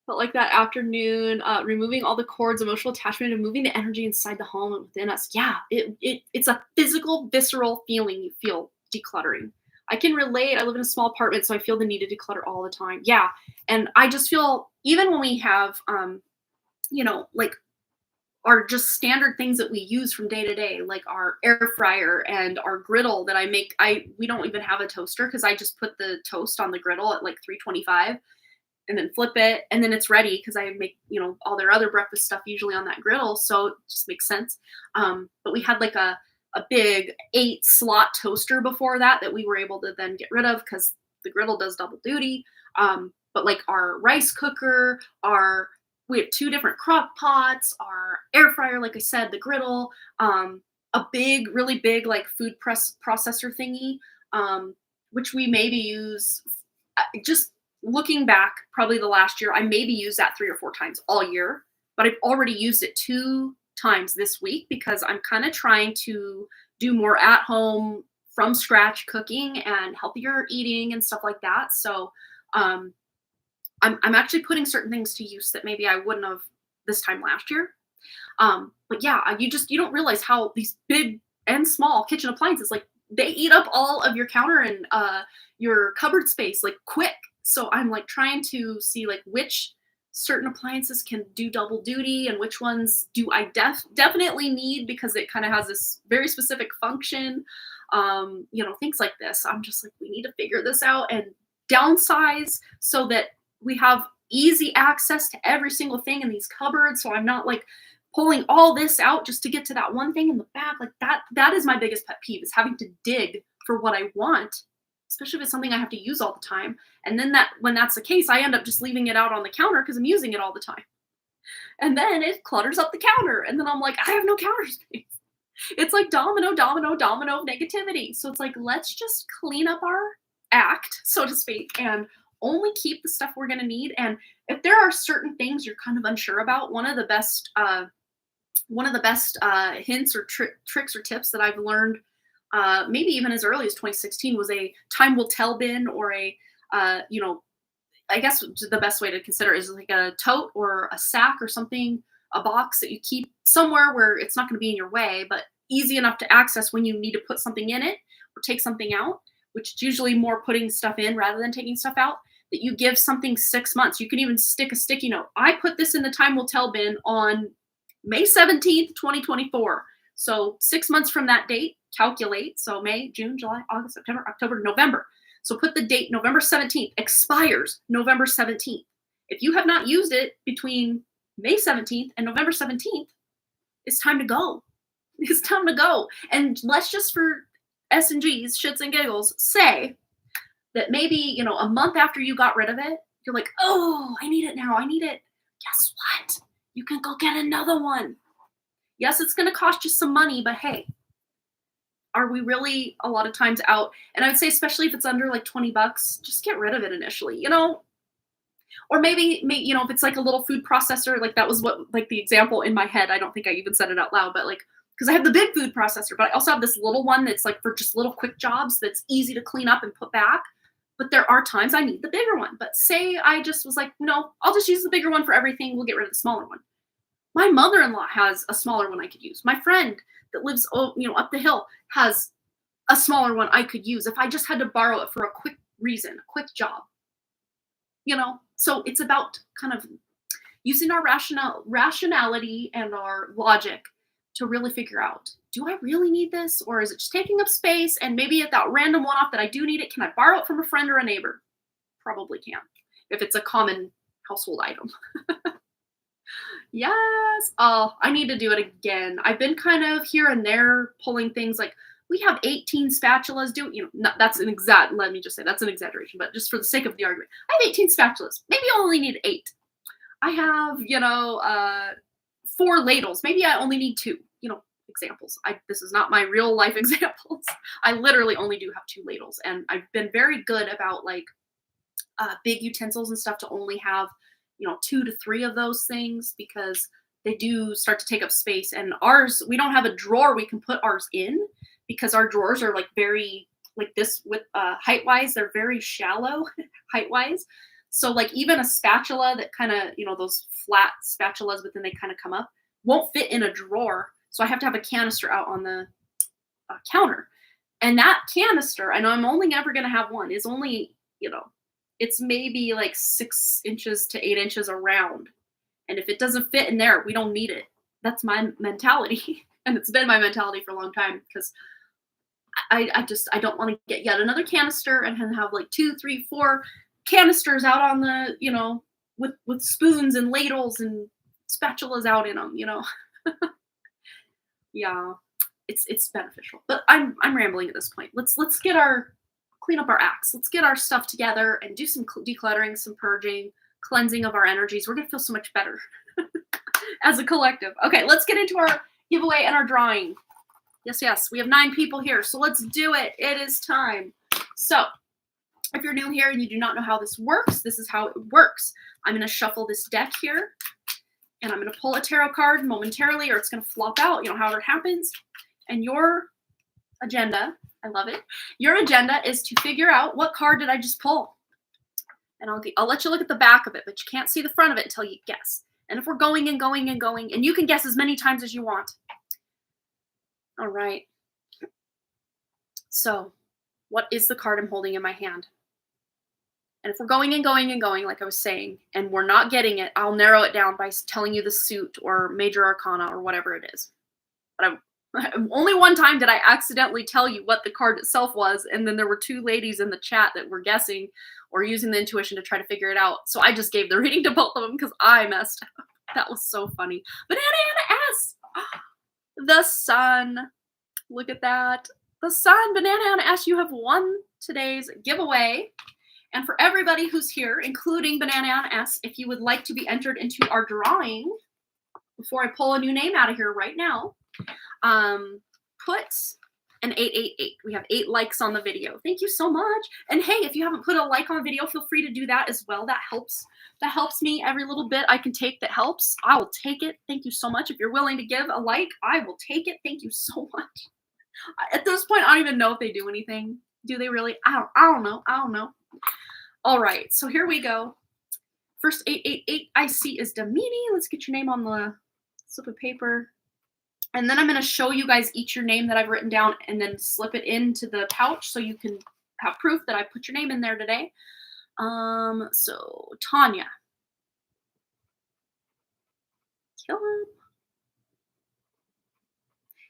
But like that afternoon, removing all the cords, emotional attachment, and moving the energy inside the home and within us. Yeah, it's a physical, visceral feeling you feel decluttering. I can relate. I live in a small apartment, so I feel the need to declutter all the time. Yeah, and I just feel, even when we have, like our just standard things that we use from day to day, like our air fryer and our griddle that I make. We don't even have a toaster because I just put the toast on the griddle at like 325. And then flip it, and then it's ready because I make, all their other breakfast stuff usually on that griddle, so it just makes sense. But we had like a big 8-slot toaster before that we were able to then get rid of because the griddle does double duty. But like our rice cooker, we have 2 different crock pots, our air fryer, like I said, the griddle, a really big like food processor thingy, which we maybe use just looking back, probably the last year, I maybe used that 3 or 4 times all year, but I've already used it 2 times this week because I'm kind of trying to do more at home from scratch cooking and healthier eating and stuff like that. So I'm actually putting certain things to use that maybe I wouldn't have this time last year. But yeah, you don't realize how these big and small kitchen appliances, like they eat up all of your counter and your cupboard space like quick. So I'm like trying to see like which certain appliances can do double duty and which ones do I definitely need because it kind of has this very specific function. Things like this. I'm just like, we need to figure this out and downsize so that we have easy access to every single thing in these cupboards. So I'm not like pulling all this out just to get to that one thing in the back. Like that is my biggest pet peeve, is having to dig for what I want, especially if it's something I have to use all the time. And then when that's the case, I end up just leaving it out on the counter because I'm using it all the time. And then it clutters up the counter. And then I'm like, I have no counter space. It's like domino of negativity. So it's like, let's just clean up our act, so to speak, and only keep the stuff we're going to need. And if there are certain things you're kind of unsure about, one of the best hints or tricks or tips that I've learned, maybe even as early as 2016, was a time will tell bin, or a, I guess the best way to consider is like a tote or a sack or something, a box that you keep somewhere where it's not going to be in your way, but easy enough to access when you need to put something in it or take something out, which is usually more putting stuff in rather than taking stuff out. That you give something 6 months. You can even stick a sticky note. I put this in the time will tell bin on May 17th, 2024. So 6 months from that date, calculate. So May, June, July, August, September, October, November. So put the date November 17th, expires November 17th. If you have not used it between May 17th and November 17th, it's time to go. It's time to go. And let's just, for S and G's, shits and giggles, say that maybe, a month after you got rid of it, you're like, oh, I need it now. I need it. Guess what? You can go get another one. Yes, it's going to cost you some money, but hey, are we really a lot of times out? And I would say, especially if it's under like $20, just get rid of it initially, Or maybe, if it's like a little food processor, like that was what, like the example in my head. I don't think I even said it out loud, but like, because I have the big food processor, but I also have this little one that's like for just little quick jobs that's easy to clean up and put back. But there are times I need the bigger one. But say I just was like, no, I'll just use the bigger one for everything. We'll get rid of the smaller one. My mother-in-law has a smaller one I could use. My friend that lives, up the hill has a smaller one I could use if I just had to borrow it for a quick reason, a quick job. So it's about kind of using our rationality and our logic to really figure out, do I really need this? Or is it just taking up space? And maybe at that random one-off that I do need it, can I borrow it from a friend or a neighbor? Probably can, if it's a common household item. Yes. Oh, I need to do it again. I've been kind of here and there pulling things like, we have 18 spatulas. Let me just say that's an exaggeration, but just for the sake of the argument, I have 18 spatulas. Maybe I only need 8. I have, 4 ladles. Maybe I only need 2, examples. This is not my real life examples. I literally only do have 2 ladles. And I've been very good about like big utensils and stuff to only have, 2 to 3 of those things, because they do start to take up space. And ours, we don't have a drawer we can put ours in, because our drawers are like very, like this with height-wise, they're very shallow height-wise. So like even a spatula that kind of, those flat spatulas, but then they kind of come up, won't fit in a drawer. So I have to have a canister out on the counter. And that canister, I know I'm only ever going to have one, is only, it's maybe like 6 inches to 8 inches around. And if it doesn't fit in there, we don't need it. That's my mentality. And it's been my mentality for a long time, because I don't want to get yet another canister and have like 2, 3, 4 canisters out on the, with spoons and ladles and spatulas out in them, Yeah, it's beneficial. But I'm rambling at this point. Let's clean up our acts. Let's get our stuff together and do some decluttering, some purging, cleansing of our energies. We're gonna feel so much better as a collective. Okay, let's get into our giveaway and our drawing. Yes, we have 9 people here, so let's do it. It is time. So if you're new here and you do not know how this works, this is how it works. I'm going to shuffle this deck here, and I'm going to pull a tarot card momentarily, or it's going to flop out, however it happens. And your agenda, I love it. Your agenda is to figure out, what card did I just pull? And I'll let you look at the back of it, but you can't see the front of it until you guess. And if we're going and going and going, and you can guess as many times as you want. All right. So what is the card I'm holding in my hand? And if we're going and going and going, like I was saying, and we're not getting it, I'll narrow it down by telling you the suit or major arcana or whatever it is. But only one time did I accidentally tell you what the card itself was, and then there were 2 ladies in the chat that were guessing or using the intuition to try to figure it out. So I just gave the reading to both of them because I messed up. That was so funny. Banana Anna S. The Sun. Look at that. The Sun. Banana Anna S. You have won today's giveaway. And for everybody who's here, including Banana Anna S., if you would like to be entered into our drawing, before I pull a new name out of here right now, put and 888. We have 8 likes on the video. Thank you so much. And hey, if you haven't put a like on a video, feel free to do that as well. That helps. That helps me. Every little bit I can take that helps, I will take it. Thank you so much. If you're willing to give a like, I will take it. Thank you so much. At this point, I don't even know if they do anything. Do they really? I don't know. I don't know. All right, so here we go. First 888 I see is Damini. Let's get your name on the slip of paper. And then I'm going to show you guys each your name that I've written down and then slip it into the pouch so you can have proof that I put your name in there today. So Tanya. Kill him.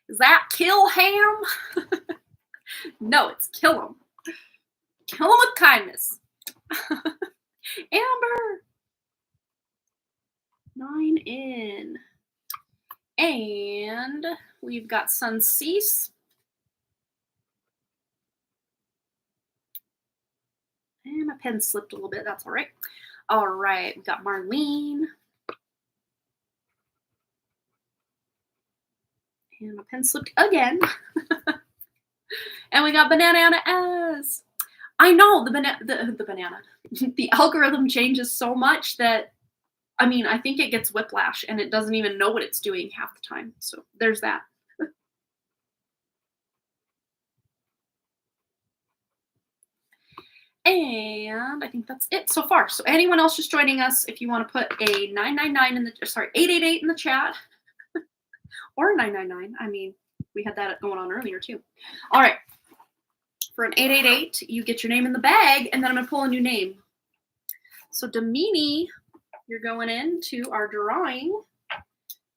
Is that kill ham? No, it's kill him. Kill him with kindness. Amber. 9 in. And we've got Suncease. And my pen slipped a little bit. That's all right. All right. We've got Marlene. And my pen slipped again. And we got Banana Anna S. I know the banana. The algorithm changes so much that, I mean, I think it gets whiplash and it doesn't even know what it's doing half the time. So there's that. And I think that's it so far. So anyone else just joining us, if you want to put a 999 in the, sorry, 888 in the chat or 999. I mean, we had that going on earlier too. All right. For an 888, you get your name in the bag, and then I'm going to pull a new name. So Damini, you're going into our drawing.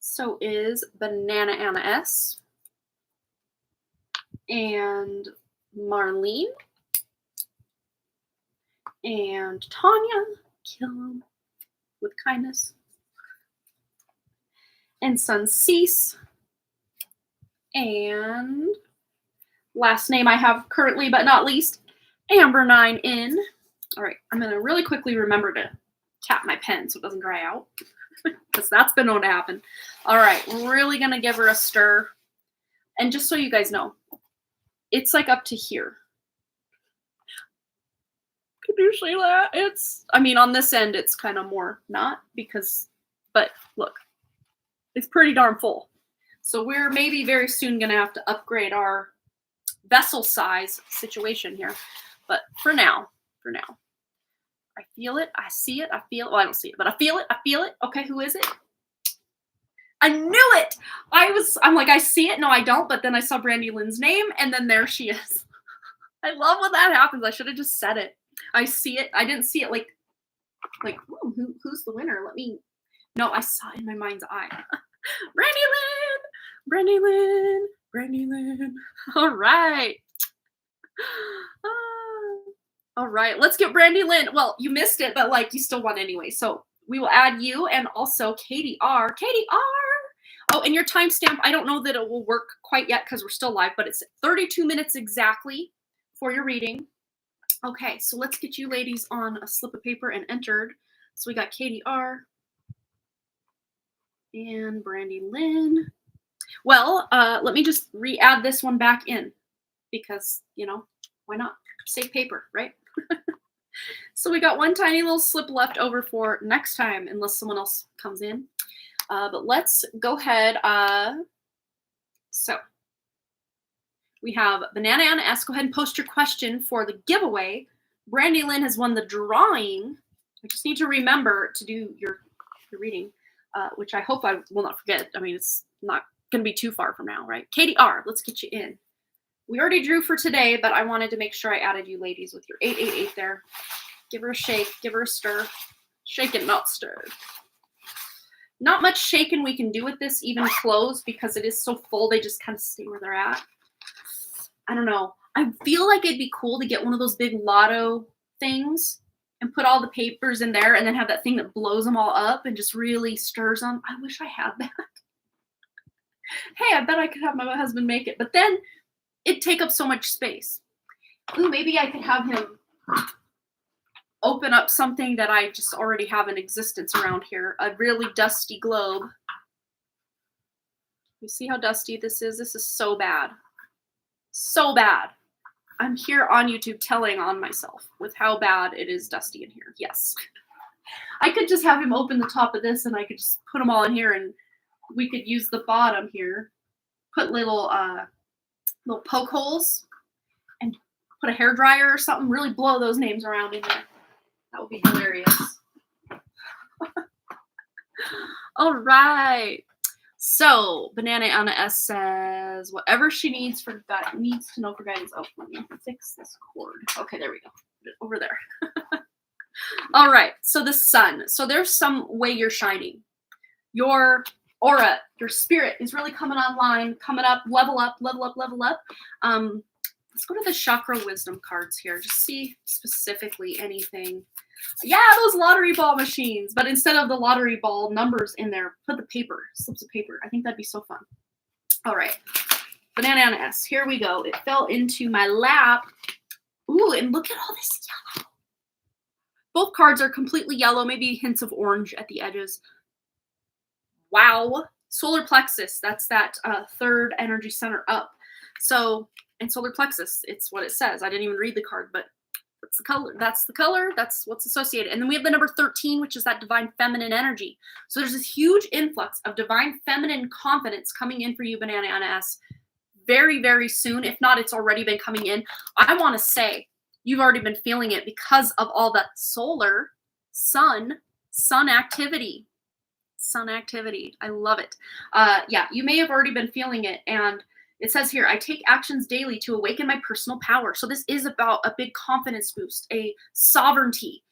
So is Banana Anna S. And Marlene. And Tanya, kill him with kindness. And Suncease. And last name I have currently but not least, Amber 9 in. All right, I'm going to really quickly remember to tap my pen so it doesn't dry out because that's been known to happen. All right, really going to give her a stir. And just so you guys know, it's like up to here. Can you see that? It's, I mean, on this end, it's kind of more not because, but look, it's pretty darn full. So we're maybe very soon going to have to upgrade our vessel size situation here. But for now, I feel it. I see it. I feel it. Well, I don't see it, but I feel it. I feel it. Okay, who is it? I knew it. I'm like, I see it. No, I don't. But then I saw Brandy Lynn's name, and then there she is. I love when that happens. I should have just said it. I see it. I didn't see it like who's the winner? No, I saw it in my mind's eye. Brandy Lynn. All right. All right. Let's get Brandy Lynn. Well, you missed it, but like you still won anyway. So we will add you and also Katie R. Oh, and your timestamp, I don't know that it will work quite yet because we're still live, but it's 32 minutes exactly for your reading. Okay, so let's get you ladies on a slip of paper and entered. So we got Katie R. and Brandy Lynn. Well, let me just re-add this one back in because, you know, why not? Save paper, right? So we got one tiny little slip left over for next time, unless someone else comes in. But let's go ahead. So we have Banana Anna S. Go ahead and post your question for the giveaway. Brandy Lynn has won the drawing. I just need to remember to do your reading, which I hope I will not forget. I mean, it's not going to be too far from now, right? Katie R., let's get you in. We already drew for today, but I wanted to make sure I added you ladies with your 888 there. Give her a shake. Give her a stir. Shake and not stirred. Not much shaking we can do with this, even closed, because it is so full. They just kind of stay where they're at. I don't know. I feel like it'd be cool to get one of those big lotto things and put all the papers in there and then have that thing that blows them all up and just really stirs them. I wish I had that. Hey, I bet I could have my husband make it. But then it'd take up so much space. Ooh, maybe I could have him open up something that I just already have in existence around here. A really dusty globe. You see how dusty this is? This is so bad. So bad. I'm here on YouTube telling on myself with how bad it is dusty in here. Yes. I could just have him open the top of this and I could just put them all in here and we could use the bottom here, put little poke holes and put a hairdryer or something, really blow those names around in there. That would be hilarious. All right. So Banana Anna S says, whatever she needs to know for guidance. Oh, let me fix this cord. Okay, there we go. Put it over there. All right. So the sun. So there's some way you're shining. Your aura, your spirit is really coming online, coming up, level up, level up, level up. Let's go to the chakra wisdom cards here. Just see specifically anything. Yeah, those lottery ball machines. But instead of the lottery ball numbers in there, put the paper, slips of paper. I think that'd be so fun. All right. Banana Anna S. Here we go. It fell into my lap. Ooh, and look at all this yellow. Both cards are completely yellow, maybe hints of orange at the edges. Wow. Solar plexus. That's that third energy center up. So, and solar plexus, it's what it says. I didn't even read the card, but that's the color. That's the color. That's what's associated. And then we have the number 13, which is that divine feminine energy. So there's this huge influx of divine feminine confidence coming in for you, Banana Anna S, very, very soon. If not, it's already been coming in. I want to say you've already been feeling it because of all that solar, sun activity. Sun activity. I love it. Yeah, you may have already been feeling it. And it says here, I take actions daily to awaken my personal power. So this is about a big confidence boost, a sovereignty,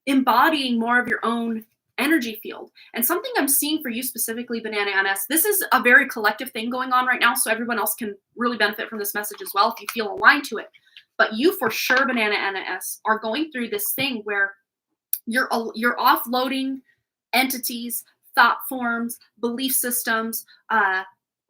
embodying more of your own energy field. And something I'm seeing for you specifically, Banana Anna S, this is a very collective thing going on right now. So everyone else can really benefit from this message as well if you feel aligned to it. But you for sure, Banana Anna S, are going through this thing where you're offloading entities, thought forms, belief systems,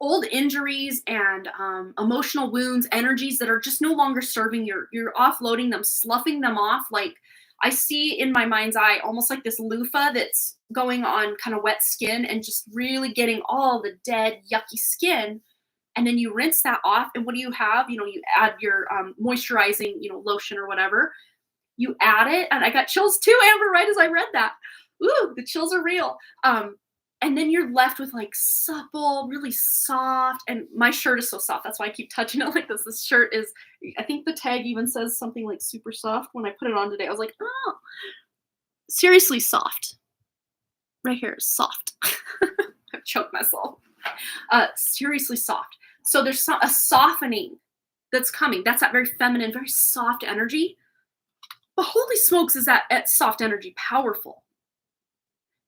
old injuries and emotional wounds, energies that are just no longer serving. You're offloading them, sloughing them off. Like I see in my mind's eye, almost like this loofah that's going on kind of wet skin and just really getting all the dead, yucky skin. And then you rinse that off. And what do you have? You add your moisturizing, lotion or whatever. You add it. And I got chills too, Amber, right as I read that. Ooh, the chills are real. And then you're left with like supple, really soft. And my shirt is so soft. That's why I keep touching it like this. This shirt is, I think the tag even says something like super soft. When I put it on today, I was like, oh, seriously soft. Right here is soft. I've choked myself. Seriously soft. So there's a softening that's coming. That's that very feminine, very soft energy. But holy smokes, is that soft energy powerful?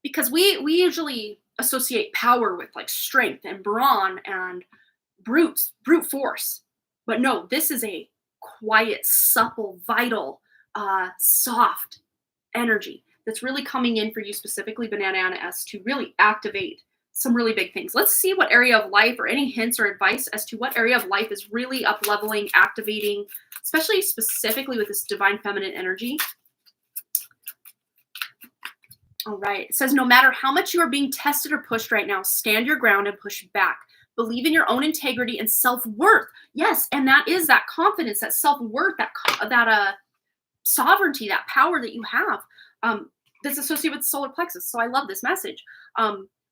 Because we usually associate power with like strength and brawn and brute force. But no, this is a quiet, supple, vital, soft energy that's really coming in for you specifically, Banana Anna S, to really activate some really big things. Let's see what area of life or any hints or advice as to what area of life is really up leveling, activating, especially specifically with this divine feminine energy. All right. It says, no matter how much you are being tested or pushed right now, stand your ground and push back. Believe in your own integrity and self-worth. Yes, and that is that confidence, that self-worth, that sovereignty, that power that you have that's associated with solar plexus. So I love this message.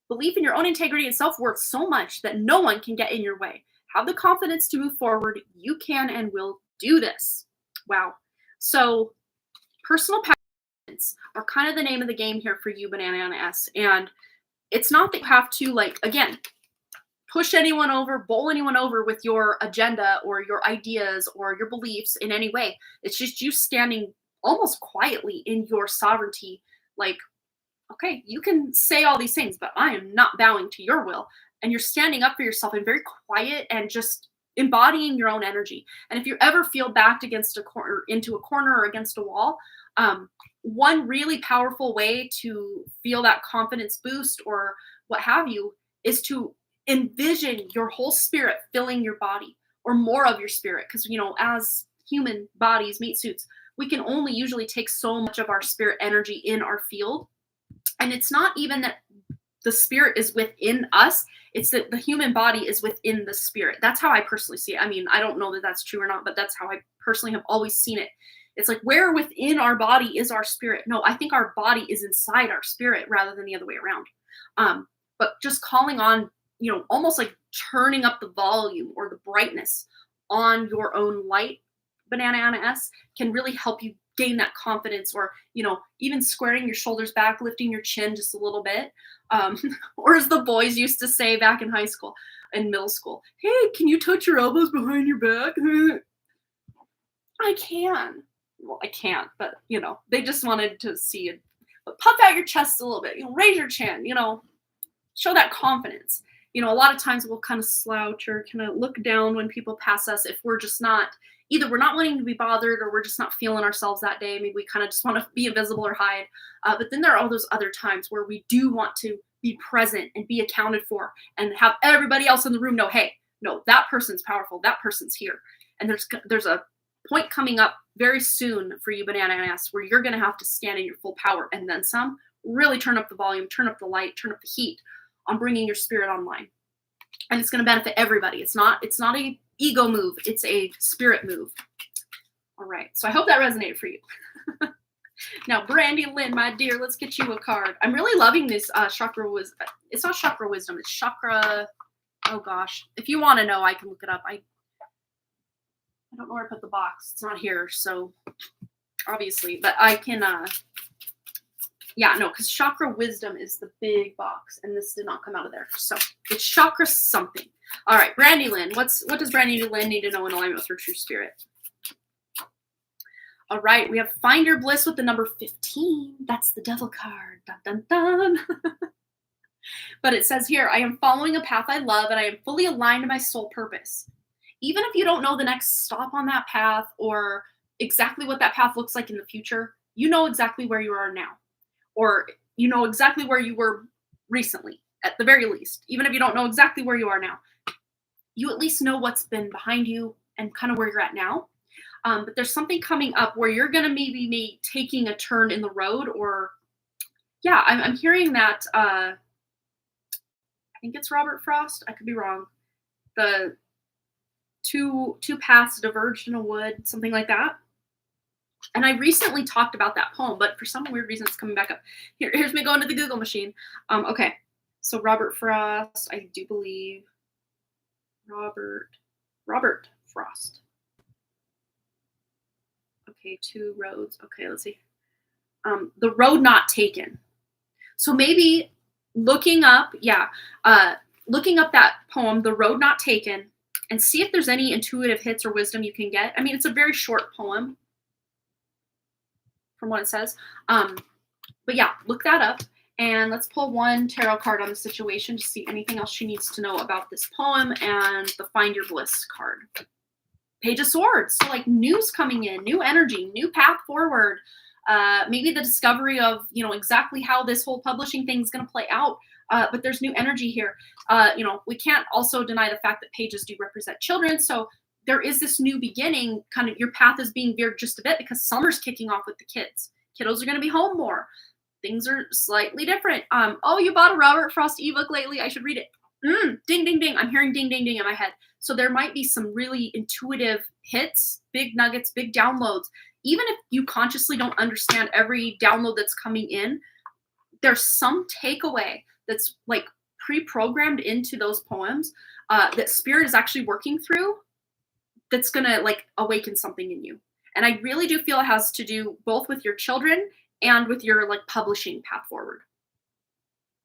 Believe in your own integrity and self-worth so much that no one can get in your way. Have the confidence to move forward. You can and will do this. Wow. So personal power are kind of the name of the game here for you, Banana Anna S. And it's not that you have to, like, again, push anyone over, bowl anyone over with your agenda or your ideas or your beliefs in any way. It's just you standing almost quietly in your sovereignty. Like, okay, you can say all these things, but I am not bowing to your will. And you're standing up for yourself and very quiet and just embodying your own energy. And if you ever feel backed against into a corner or against a wall, one really powerful way to feel that confidence boost or what have you is to envision your whole spirit filling your body or more of your spirit. Because, as human bodies, meat suits, we can only usually take so much of our spirit energy in our field. And it's not even that the spirit is within us. It's that the human body is within the spirit. That's how I personally see it. I mean, I don't know that that's true or not, but that's how I personally have always seen it. It's like where within our body is our spirit. No, I think our body is inside our spirit rather than the other way around. But just calling on, almost like turning up the volume or the brightness on your own light, Banana Anna S, can really help you gain that confidence, or, even squaring your shoulders back, lifting your chin just a little bit. Or as the boys used to say back in high school and middle school, hey, can you touch your elbows behind your back? I can. Well, I can't, but, they just wanted to see it. But puff out your chest a little bit, raise your chin, show that confidence. A lot of times we'll kind of slouch or kind of look down when people pass us if we're just not, either we're not wanting to be bothered or we're just not feeling ourselves that day. Maybe we kind of just want to be invisible or hide. But then there are all those other times where we do want to be present and be accounted for and have everybody else in the room know, hey, no, that person's powerful. That person's here. And there's a point coming up very soon for you, Banana Ass, where you're going to have to stand in your full power and then some. Really turn up the volume, turn up the light, turn up the heat on bringing your spirit online. And it's going to benefit everybody. It's not a ego move. It's a spirit move. All right. So I hope that resonated for you. Now, Brandy Lynn, my dear, let's get you a card. I'm really loving this chakra wisdom. It's not chakra wisdom. It's chakra. Oh, gosh. If you want to know, I can look it up. I don't know where I put the box. It's not here. So obviously, but I can, because chakra wisdom is the big box, and this did not come out of there. So it's chakra something. All right, Brandy Lynn. What does Brandy Lynn need to know in alignment with her true spirit? All right, we have Find Your Bliss with the number 15. That's the devil card. Dun, dun, dun. But it says here, I am following a path I love, and I am fully aligned to my soul purpose. Even if you don't know the next stop on that path or exactly what that path looks like in the future, you know exactly where you are now. Or you know exactly where you were recently, at the very least. Even if you don't know exactly where you are now, you at least know what's been behind you and kind of where you're at now. But there's something coming up where you're going to maybe be taking a turn in the road, or, I'm hearing that, I think it's Robert Frost. I could be wrong. The two paths diverged in a wood, something like that. And I recently talked about that poem, but for some weird reason, it's coming back up. Here's me going to the Google machine. Okay, so Robert Frost, I do believe. Robert Frost. Okay, two roads. Okay, let's see. The Road Not Taken. So maybe looking up that poem, The Road Not Taken, and see if there's any intuitive hits or wisdom you can get. I mean, it's a very short poem from what it says. But look that up. And let's pull one tarot card on the situation to see anything else she needs to know about this poem, and the Find Your Bliss card. Page of Swords. So like news coming in, new energy, new path forward. Maybe the discovery of, exactly how this whole publishing thing is going to play out. But there's new energy here. We can't also deny the fact that pages do represent children. So there is this new beginning, kind of your path is being veered just a bit because summer's kicking off with the kids. Kiddos are going to be home more. Things are slightly different. Oh, you bought a Robert Frost ebook lately. I should read it. Ding, ding, ding. I'm hearing ding, ding, ding in my head. So there might be some really intuitive hits, big nuggets, big downloads. Even if you consciously don't understand every download that's coming in, there's some takeaway that's like pre-programmed into those poems that spirit is actually working through that's going to like awaken something in you. And I really do feel it has to do both with your children and with your like publishing path forward.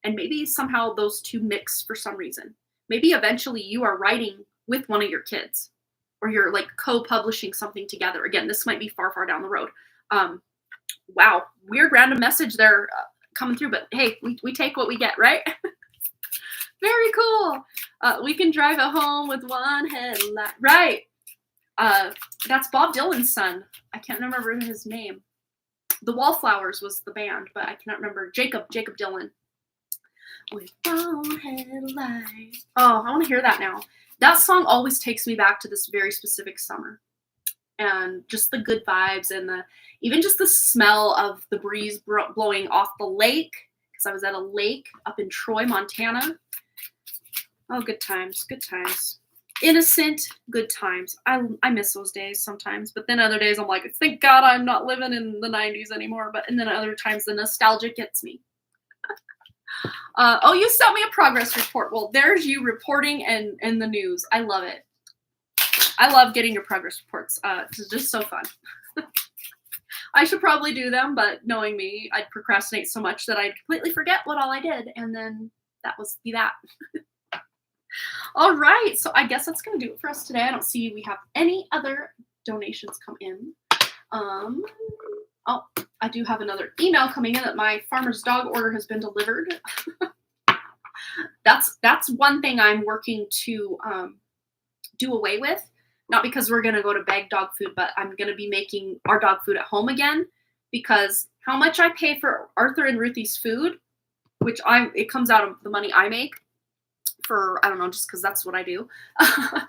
And maybe somehow those two mix for some reason. Maybe eventually you are writing with one of your kids, or you're like co-publishing something together. Again, this might be far, far down the road. Wow, weird random message there coming through, but hey, we take what we get, right? Very cool. We can drive it home with one headlight. Right. That's Bob Dylan's son. I can't remember his name. The Wallflowers was the band, but I cannot remember. Jacob Dylan. With one headlight. Oh, I want to hear that now. That song always takes me back to this very specific summer. And just the good vibes and even just the smell of the breeze blowing off the lake. because I was at a lake up in Troy, Montana. Oh, good times, good times. Innocent, good times. I miss those days sometimes, but then other days I'm like, thank God I'm not living in the 90s anymore. And then other times the nostalgia gets me. Oh, you sent me a progress report. Well, there's you reporting and the news. I love it. I love getting your progress reports. It's just so fun. I should probably do them, but knowing me, I'd procrastinate so much that I'd completely forget what all I did, and then that was that. All right, so I guess that's going to do it for us today. I don't see we have any other donations come in. Oh, I do have another email coming in that my farmer's dog order has been delivered. That's one thing I'm working to do away with. Not because we're going to go to bag dog food, but I'm going to be making our dog food at home again, because how much I pay for Arthur and Ruthie's food, which it comes out of the money I make for, I don't know, just because that's what I do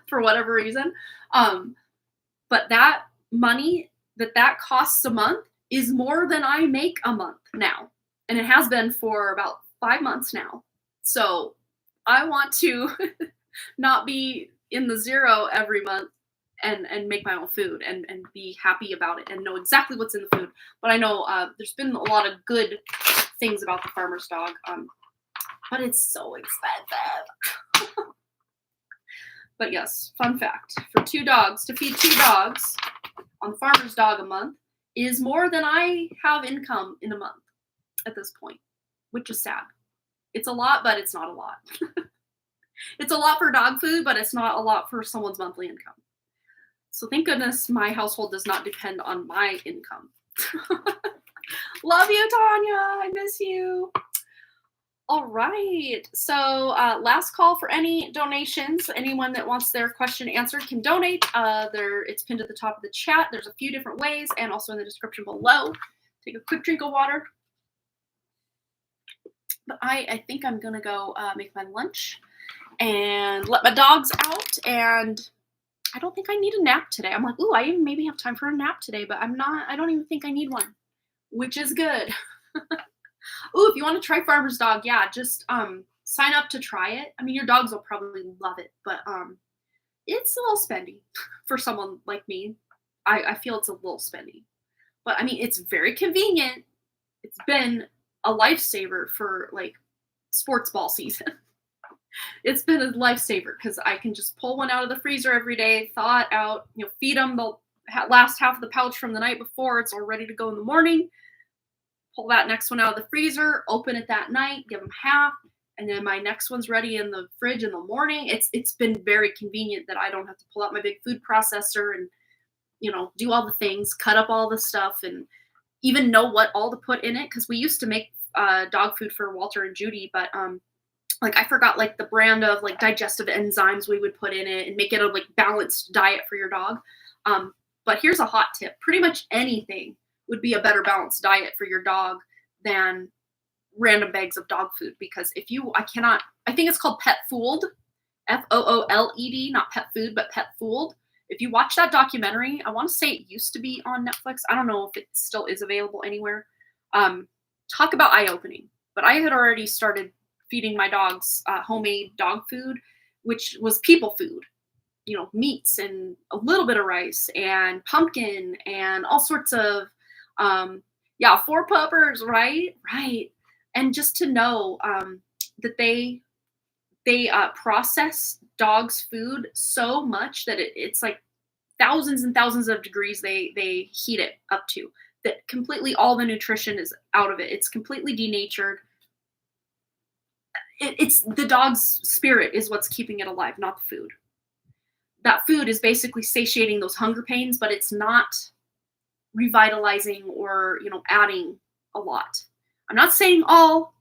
for whatever reason. But that money that costs a month is more than I make a month now. And it has been for about 5 months now. So I want to not be in the zero every month and make my own food and be happy about it and know exactly what's in the food. But I know there's been a lot of good things about the farmer's dog, but it's so expensive. But yes, fun fact, for to feed two dogs on the farmer's dog a month is more than I have income in a month at this point, which is sad. It's a lot, but it's not a lot. It's a lot for dog food, but it's not a lot for someone's monthly income. So thank goodness my household does not depend on my income. Love you, Tanya. I miss you. All right. So last call for any donations. Anyone that wants their question answered can donate. It's pinned at the top of the chat. There's a few different ways, and also in the description below. Take a quick drink of water. But I think I'm going to go make my lunch and let my dogs out, and I don't think I need a nap today. I'm like, ooh, I even maybe have time for a nap today, but I don't even think I need one, which is good. Ooh, if you want to try farmer's dog, yeah, just sign up to try it. I mean, your dogs will probably love it, but it's a little spendy for someone like me. I feel it's a little spendy, but I mean, it's very convenient. It's been a lifesaver for like sports ball season. It's been a lifesaver because I can just pull one out of the freezer every day, thaw it out, feed them the last half of the pouch from the night before. It's all ready to go in the morning. Pull that next one out of the freezer, open it that night, give them half, and then my next one's ready in the fridge in the morning. It's been very convenient that I don't have to pull out my big food processor and do all the things, cut up all the stuff, and even know what all to put in it, because we used to make dog food for Walter and Judy, but like I forgot like the brand of like digestive enzymes we would put in it and make it a like balanced diet for your dog. But here's a hot tip. Pretty much anything would be a better balanced diet for your dog than random bags of dog food, because I think it's called Pet Fooled, Fooled, not pet food, but Pet Fooled. If you watch that documentary, I want to say it used to be on Netflix. I don't know if it still is available anywhere. Talk about eye-opening. But I had already started feeding my dogs homemade dog food, which was people food, meats and a little bit of rice and pumpkin and all sorts of, 4 puppers, right? Right. And just to know that they process dogs' food so much that it's like thousands and thousands of degrees they heat it up to, that completely all the nutrition is out of it. It's completely denatured. It's the dog's spirit is what's keeping it alive, not the food. That food is basically satiating those hunger pains, but it's not revitalizing or adding a lot. I'm not saying all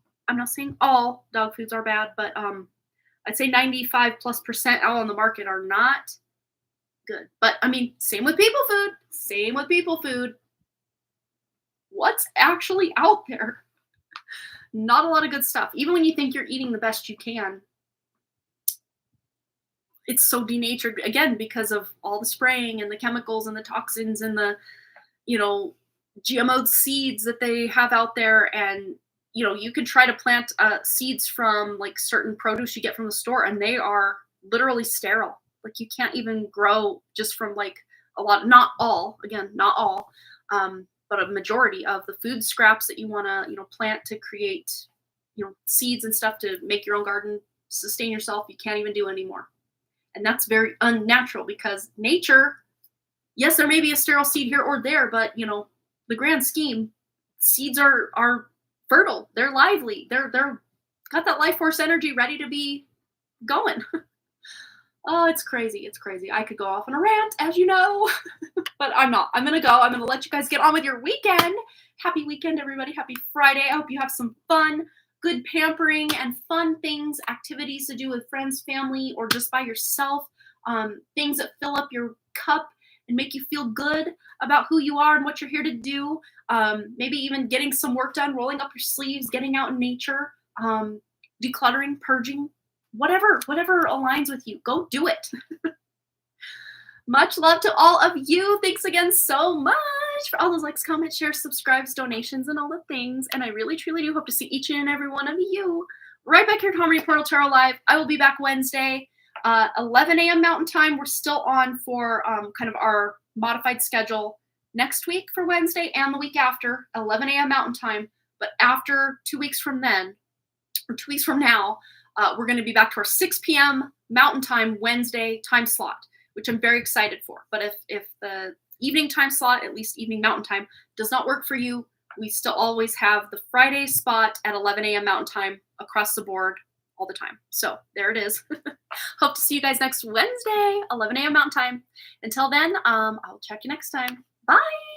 dog foods are bad, but I'd say 95+% out on the market are not good. But I mean, same with people food. What's actually out there? Not a lot of good stuff. Even when you think you're eating the best you can, it's so denatured, again, because of all the spraying and the chemicals and the toxins and the, GMO seeds that they have out there. And you can try to plant seeds from like certain produce you get from the store, and they are literally sterile. Like you can't even grow just from like a lot, not all, again, not all, but a majority of the food scraps that you want to, plant to create, seeds and stuff to make your own garden, sustain yourself. You can't even do anymore. And that's very unnatural because nature, yes, there may be a sterile seed here or there, but the grand scheme, seeds are fertile. They're lively. They're got that life force energy ready to be going. Oh, it's crazy. It's crazy. I could go off on a rant, as you know, but I'm not. I'm going to go. I'm going to let you guys get on with your weekend. Happy weekend, everybody. Happy Friday. I hope you have some fun, good pampering and fun things, activities to do with friends, family, or just by yourself. Things that fill up your cup and make you feel good about who you are and what you're here to do. Maybe even getting some work done, rolling up your sleeves, getting out in nature, decluttering, purging, whatever aligns with you. Go do it. Much love to all of you. Thanks again so much for all those likes, comments, shares, subscribes, donations, and all the things. And I really, truly do hope to see each and every one of you right back here at Harmony Portal Tarot Live. I will be back Wednesday, 11 a.m. Mountain Time. We're still on for kind of our modified schedule next week for Wednesday and the week after, 11 a.m. Mountain Time. But after 2 weeks from then, or 2 weeks from now, we're going to be back to our 6 p.m. Mountain Time Wednesday time slot, which I'm very excited for. But if the evening time slot, at least evening Mountain Time, does not work for you, we still always have the Friday spot at 11 a.m. Mountain Time across the board all the time. So there it is. Hope to see you guys next Wednesday, 11 a.m. Mountain Time. Until then, I'll check you next time. Bye.